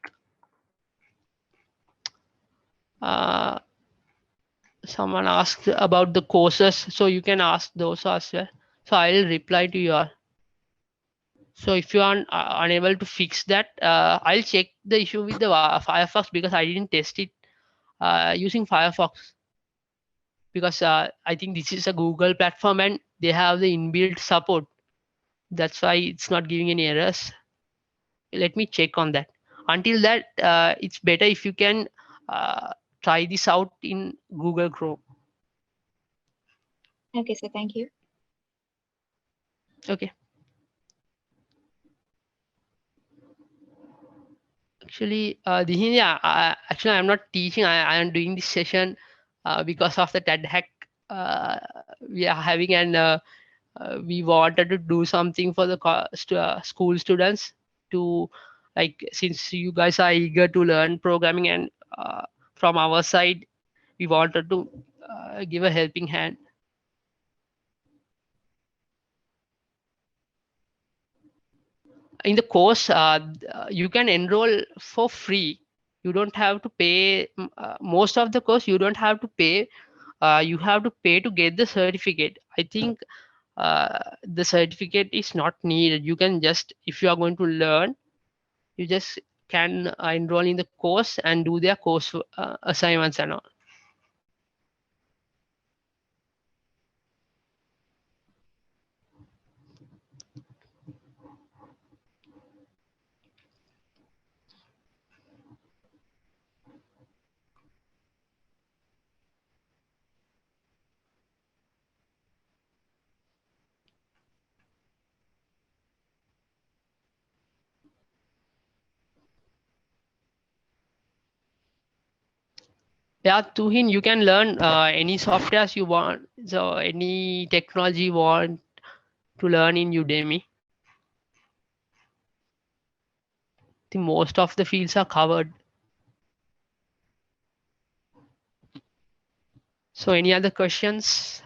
someone asked about the courses, so you can ask those as well. So I'll reply to you all. So if you are unable to fix that, I'll check the issue with the Firefox, because I didn't test it using Firefox, because I think this is a Google platform and they have the inbuilt support. That's why it's not giving any errors. Let me check on that. Until that, it's better if you can try this out in Google Chrome. Okay, sir. Thank you. Okay. Actually, actually, I'm not teaching. I am doing this session because of the TADHack we are having, and we wanted to do something for the school students to, like, since you guys are eager to learn programming, and from our side, we wanted to give a helping hand. In the course, you can enroll for free. You don't have to pay. Most of the course you don't have to pay. You have to pay to get the certificate. I think the certificate is not needed. You can just, if you are going to learn, you just can enroll in the course and do their course assignments and all. Yeah, Tuhin, you can learn any softwares you want. So any technology you want to learn in Udemy. I think most of the fields are covered. So any other questions?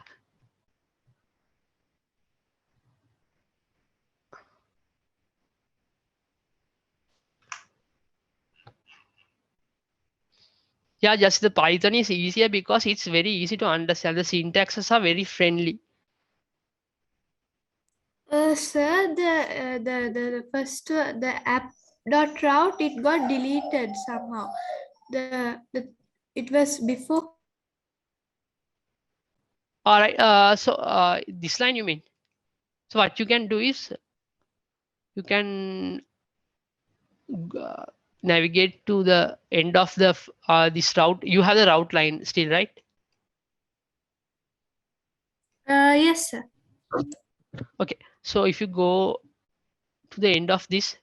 Yeah, just the Python is easier because it's very easy to understand. The syntaxes are very friendly. Sir, the first the app.route, it got deleted somehow. It was before. All right. So this line you mean? So what you can do is you can navigate to the end of the this route. You have the route line still, right? Yes, sir. Okay. So if you go to the end of this,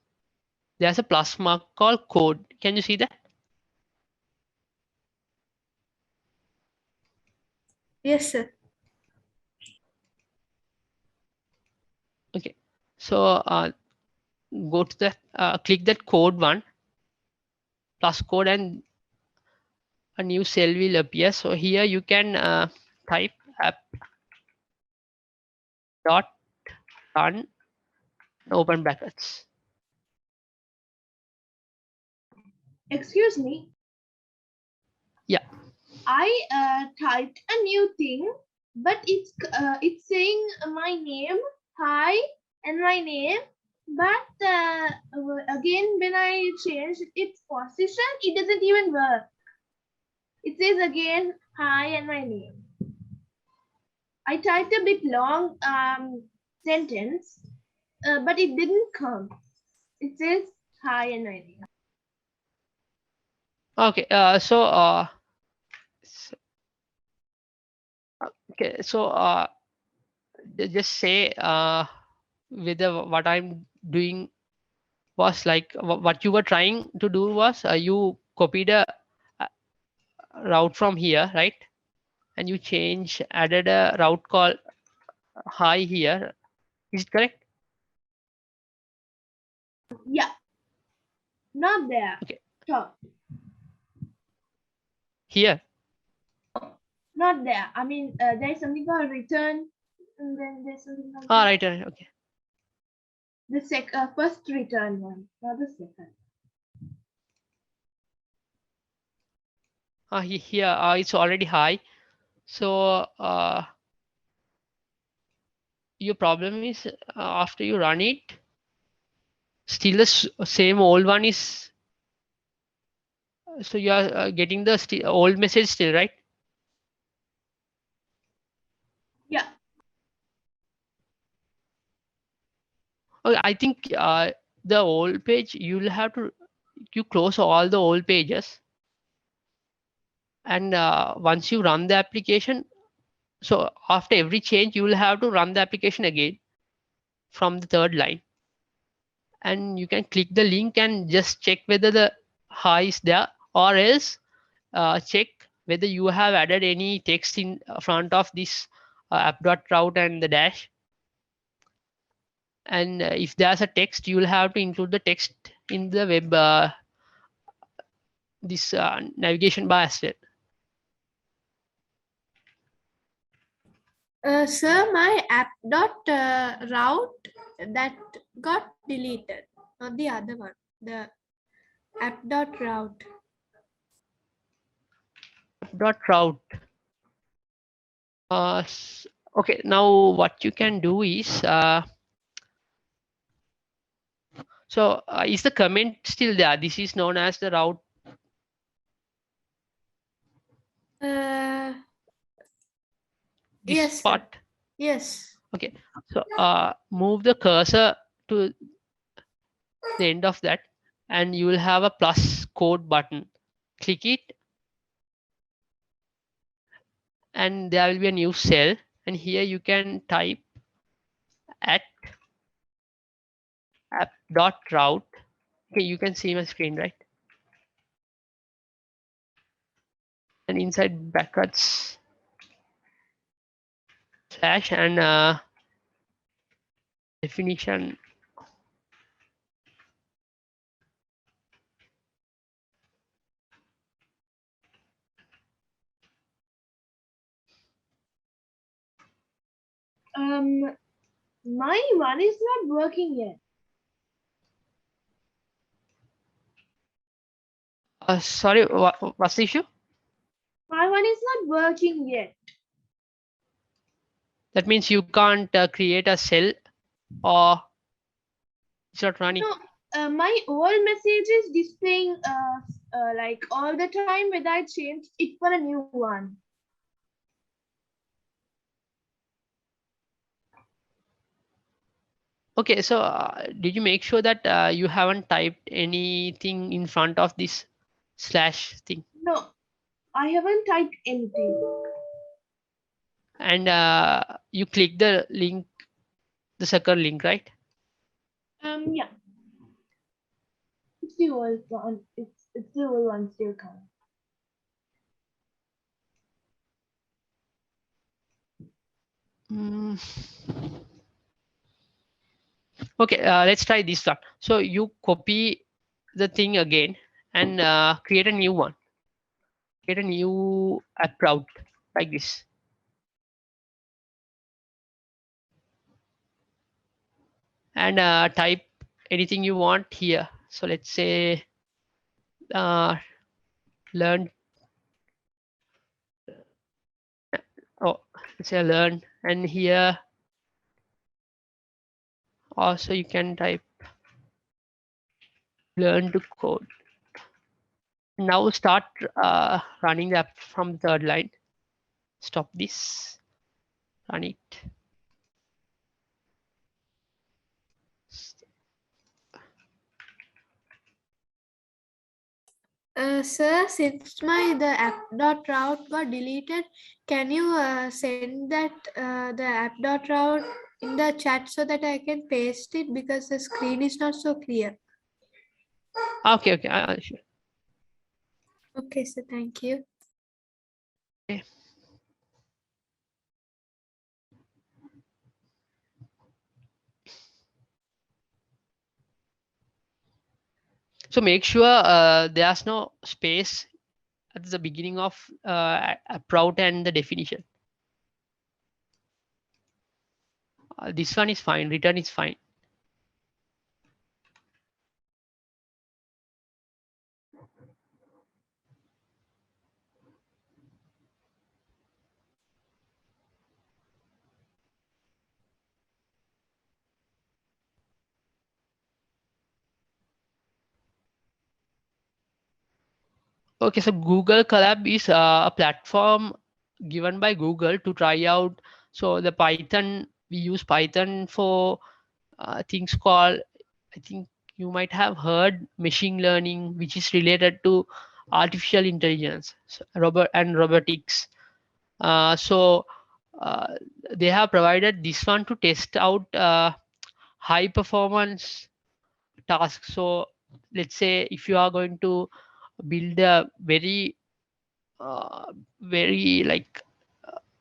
there's a plus mark called code. Can you see that? Yes, sir. Okay. So go to that, click that code one, plus code, and a new cell will appear. So here you can type app dot run, open brackets. Excuse me. Yeah. I typed a new thing, but it's saying my name, hi, and my name. But again, when I change its position, it doesn't even work. It says again, Hi and my name. I typed a bit long sentence, but it didn't come. It says hi and my name. Okay, okay, so just say whether what I'm doing was like what you were trying to do was you copied a route from here, right? And you added a route called hi here. Is it correct? Yeah, not there. Okay. Stop. Here. Not there. I mean, there's something called return, and then there's something called Right. Okay. the first return one, not the second. Here it's already high. So your problem is after you run it, still the same old one is. So you are getting the old message still, right? Yeah. Okay, I think the old page you'll have to you close all the old pages, and once you run the application, so after every change you will have to run the application again from the third line, and you can click the link and just check whether the hi is there, or else check whether you have added any text in front of this app.route and the dash. And if there's a text, you will have to include the text in the web this navigation bar as well. Sir, my app.route that got deleted, not the other one, the app.route. Route. Okay, now what you can do is so is the comment still there? This is known as the route. This Yes, sir. part. Yes. Okay, so move the cursor to the end of that, and you will have a plus code button. Click it, and there will be a new cell, and here you can type at app.route. Okay, you can see my screen, right? And inside brackets slash and definition. My one is not working yet. Sorry, what's the issue? My one is not working yet. That means you can't create a cell, or it's not running. No, my old message is displaying like all the time whether I changed it for a new one. Okay, so did you make sure that you haven't typed anything in front of this slash thing? No, I haven't typed anything. And you click the link, the second link, right? Yeah. It's the old one. It's the old one still coming. Okay, let's try this one. So you copy the thing again and create a new one. Create a new app route like this. And type anything you want here. So let's say learn. Oh, let's say learn, and here also you can type learn to code. Now start running the app from the third line. stop this, run it. Sir, since the app.route got deleted, can you send that the app.route in the chat so that I can paste it, because the screen is not so clear. Okay, sure. Okay, sir, thank you. Okay. So make sure there's no space at the beginning of app.route and the definition. This one is fine, return is fine. Okay, so Google Collab is a platform given by Google to try out. So the Python, we use Python for things called, I think you might have heard, machine learning, which is related to artificial intelligence, so robotics. So they have provided this one to test out high performance tasks. So let's say if you are going to build a very like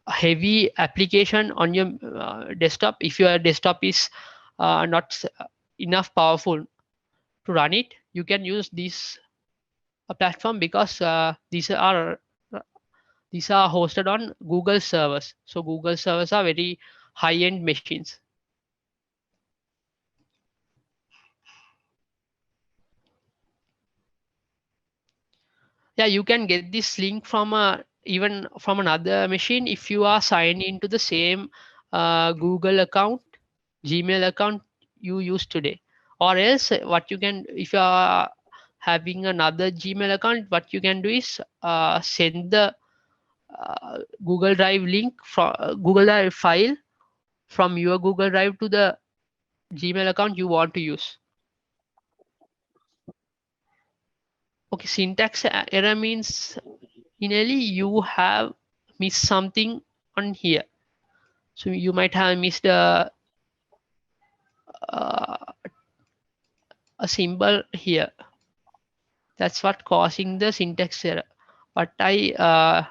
heavy application on your desktop, if your desktop is not enough powerful to run it, you can use this platform, because these are hosted on Google servers. So Google servers are very high-end machines. Yeah, you can get this link from even from another machine if you are signed into the same Google account, Gmail account you use today. Or else what you can, if you are having another Gmail account, what you can do is send the Google Drive link from Google Drive file from your Google Drive to the Gmail account you want to use. Okay, syntax error means initially you have missed something on here. So you might have missed a symbol here. That's what causing the syntax error. What I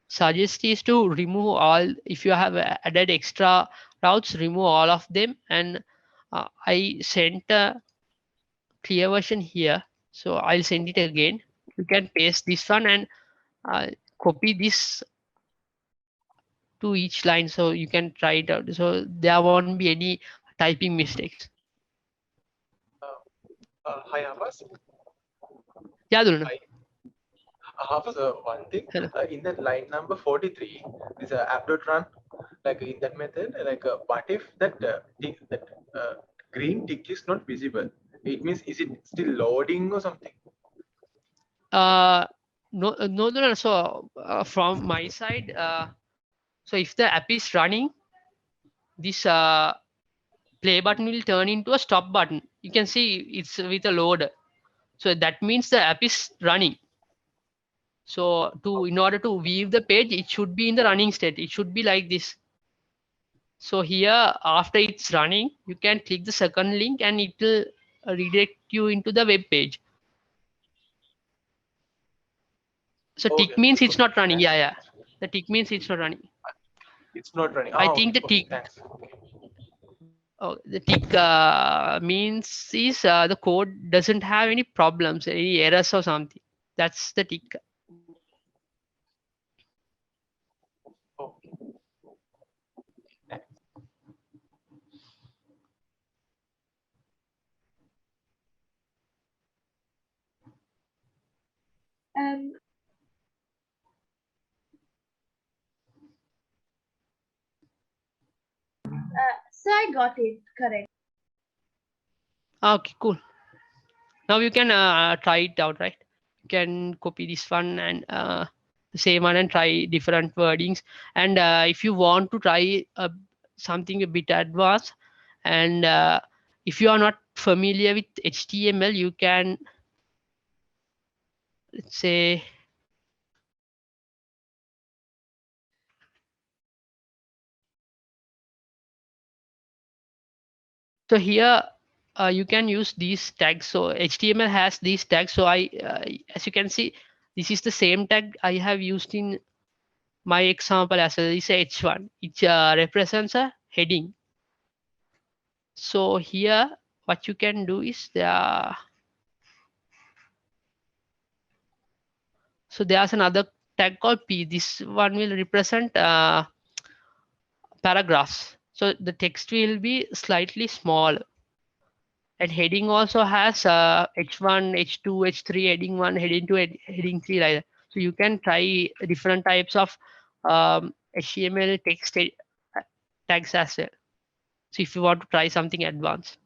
suggest is to remove all. If you have added extra routes, remove all of them. And I sent a clear version here, so I'll send it again. You can paste this one and copy this to each line, so you can try it out. So there won't be any typing mistakes. Hi, Hafaz. Yeah, Dulna. Hi. Hafaz, one thing. Hello. In that line number 43, this app.run, like in that method, like what if that green tick is not visible? It means, is it still loading or something? No. So from my side, so if the app is running, this play button will turn into a stop button. You can see it's with a loader. So that means the app is running. So in order to view the page, it should be in the running state. It should be like this. So here, after it's running, you can click the second link and it will redirect you into the web page. So tick means it's not running. Yeah. The tick means it's not running. It's not running. I think the tick. Thanks. Oh, the tick means is the code doesn't have any problems, any errors or something. That's the tick. Okay. So I got it correct. Okay, cool. Now you can try it out, right? You can copy this one and the same one and try different wordings. And if you want to try something a bit advanced, and if you are not familiar with HTML, you can, let's say, so here you can use these tags. So HTML has these tags. So as you can see, this is the same tag I have used in my example as well. Is H1. It represents a heading. So here, what you can do is so there's another tag called P. This one will represent paragraphs. So the text will be slightly small. And heading also has H1, H2, H3, heading 1, heading 2, heading 3 like that. So you can try different types of HTML text tags as well. So if you want to try something advanced.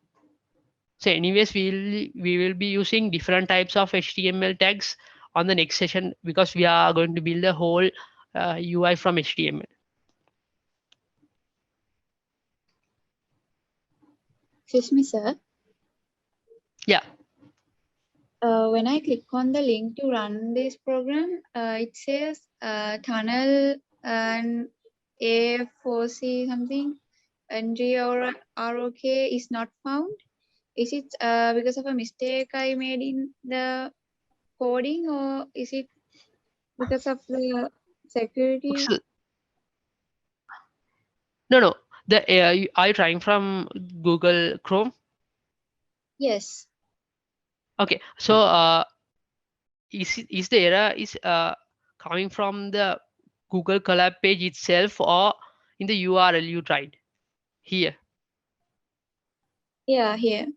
So anyways, we will be using different types of HTML tags on the next session, because we are going to build a whole UI from HTML. Excuse me, sir. Yeah. When I click on the link to run this program, it says tunnel and A4C something, entry or ROK is not found. Is it because of a mistake I made in the coding, or is it because of the security? So, no. Are you trying from Google Chrome? Yes. Okay. So is the error is coming from the Google Collab page itself, or in the URL you tried here? Yeah, here.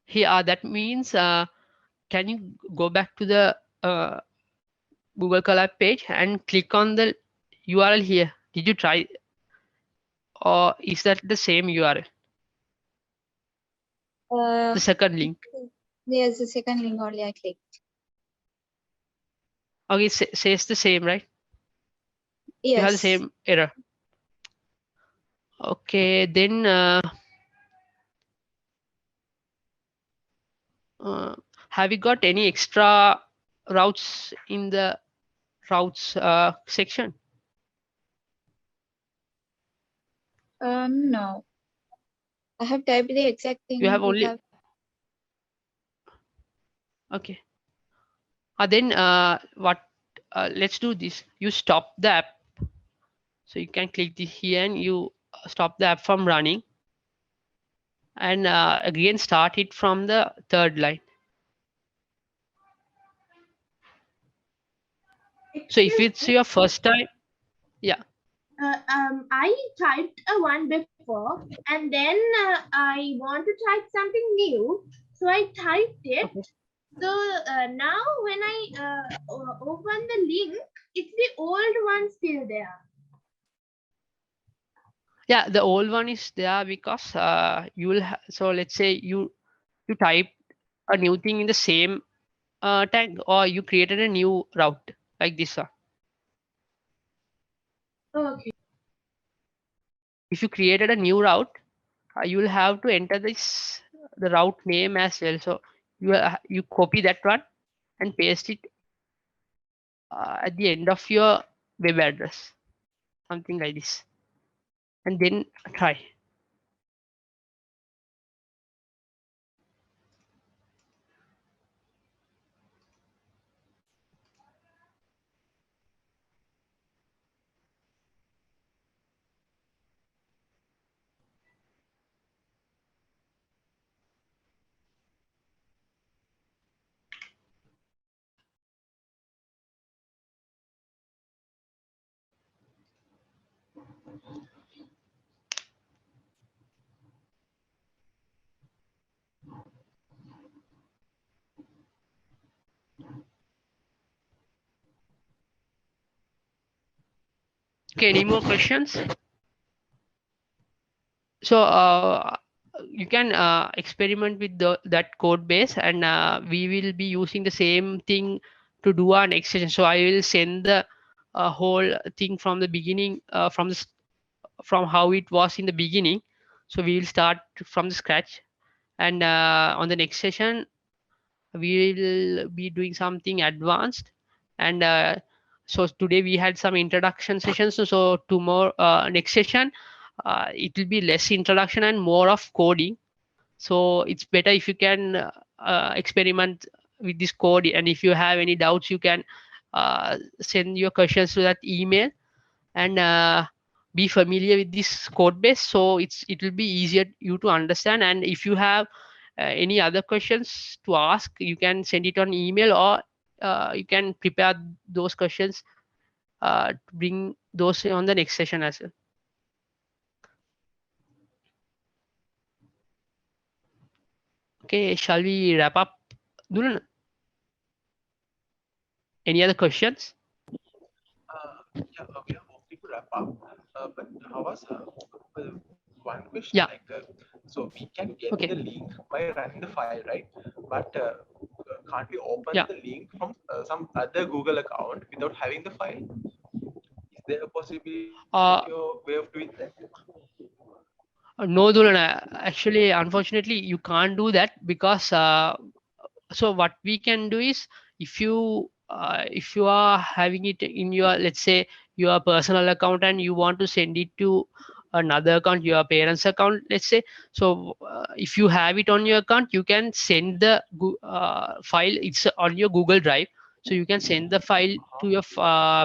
Here, that means can you go back to the Google Collab page and click on the URL here? Did you try, or is that the same URL? The second link. There's the second link only I clicked. Okay, says the same, right? Yes. You have the same error. Okay, then have you got any extra routes in the routes section? No. I have typed the exact thing You have only. Okay. Then what? Let's do this. You stop the app. So you can click this here and you stop the app from running. And again, start it from the third line. So if it's your first time, yeah. I typed a one before, and then I want to type something new, so I typed it. Okay. So now when I open the link, it's the old one still there. Yeah, the old one is there because you will. So let's say you type a new thing in the same tag, or you created a new route like this one. Okay. If you created a new route, you will have to enter the route name as well. So you copy that one and paste it at the end of your web address, something like this, and then try. Okay, any more questions? So you can experiment with that code base, and we will be using the same thing to do our next session. So I will send the whole thing from the beginning, from how it was in the beginning. So we will start from the scratch, and on the next session we will be doing something advanced. And so today we had some introduction sessions. So tomorrow, next session, it will be less introduction and more of coding. So it's better if you can experiment with this code, and if you have any doubts you can send your questions to that email, and be familiar with this code base, so it will be easier you to understand. And if you have any other questions to ask, you can send it on email, or you can prepare those questions to bring those on the next session as well. Okay, shall we wrap up, Dulan? Any other questions? Yeah, we are hoping to wrap up. But how was one question? Yeah. Like, so we can get Okay. the link by running the file, right? But can't we open Yeah. the link from some other Google account without having the file? Is there a possibility or way of doing that? No, Dulan, actually, unfortunately, you can't do that, because so what we can do is, if you are having it in your, let's say, your personal account, and you want to send it to another account, your parents account, let's say. So if you have it on your account, you can send the file. It's on your Google Drive, so you can send the file to your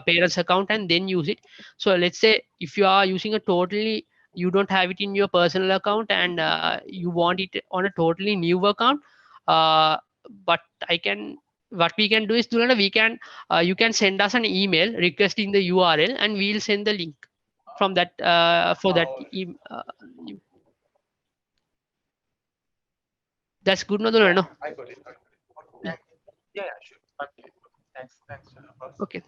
parents account and then use it. So let's say if you are using a totally, you don't have it in your personal account, and you want it on a totally new account, but what we can do is, Dulana, we can you can send us an email requesting the URL, and we'll send the link from that for that that's good, no, Dulana? No? I got it. Yeah. Yeah, sure. Okay. Thanks, boss. Okay.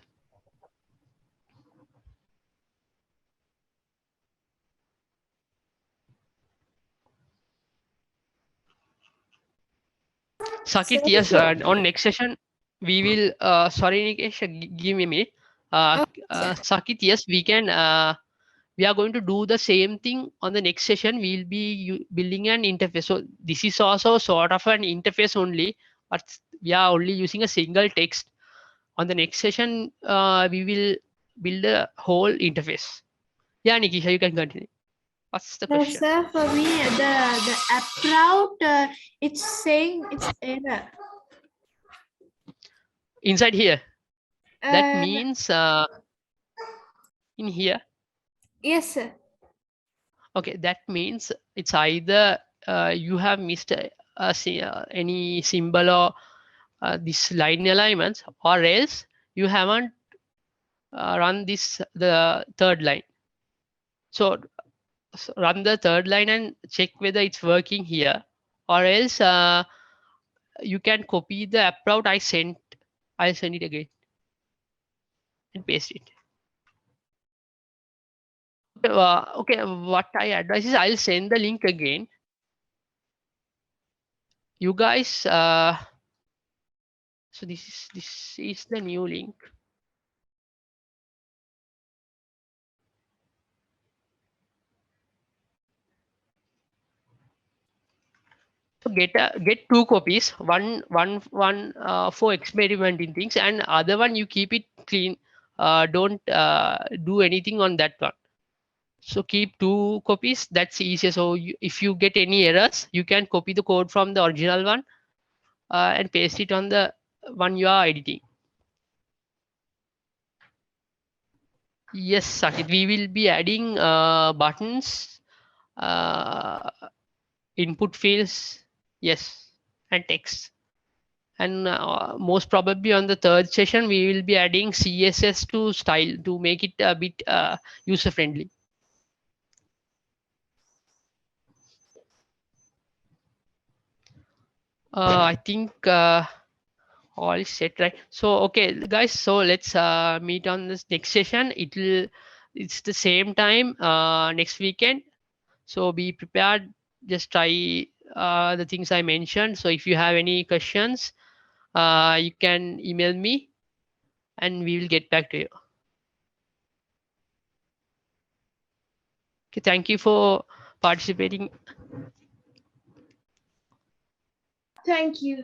Sakit, yes, on next session we will sorry Nikesh, give me a minute. Sakit, yes, we are going to do the same thing on the next session. We'll be building an interface. So this is also sort of an interface only, but we are only using a single text. On the next session, we will build a whole interface. Yeah, Nikisha, you can continue. What's the question? Sir, for me, the app route, it's saying it's error. Inside here. That Uh, means in here. Yes, sir. Okay, that means it's either you have missed any symbol or this line alignments, or else you haven't run the third line. So run the third line and check whether it's working here, or else you can copy the app route I'll send it again and paste it. Okay, what I advise is, I'll send the link again. You guys, so this is the new link. So get two copies, one for experimenting things, and other one you keep it clean. Don't do anything on that one. So keep two copies, that's easier. So if you get any errors, you can copy the code from the original one and paste it on the one you are editing. Yes, Sakit, we will be adding buttons, input fields, yes, and text. And most probably on the third session, we will be adding CSS to style to make it a bit user friendly. I think all is set, right? So okay, guys, so let's meet on this next session. It's the same time next weekend, so be prepared. Just try the things I mentioned. So if you have any questions, you can email me, and we will get back to you. Okay, thank you for participating. Thank you.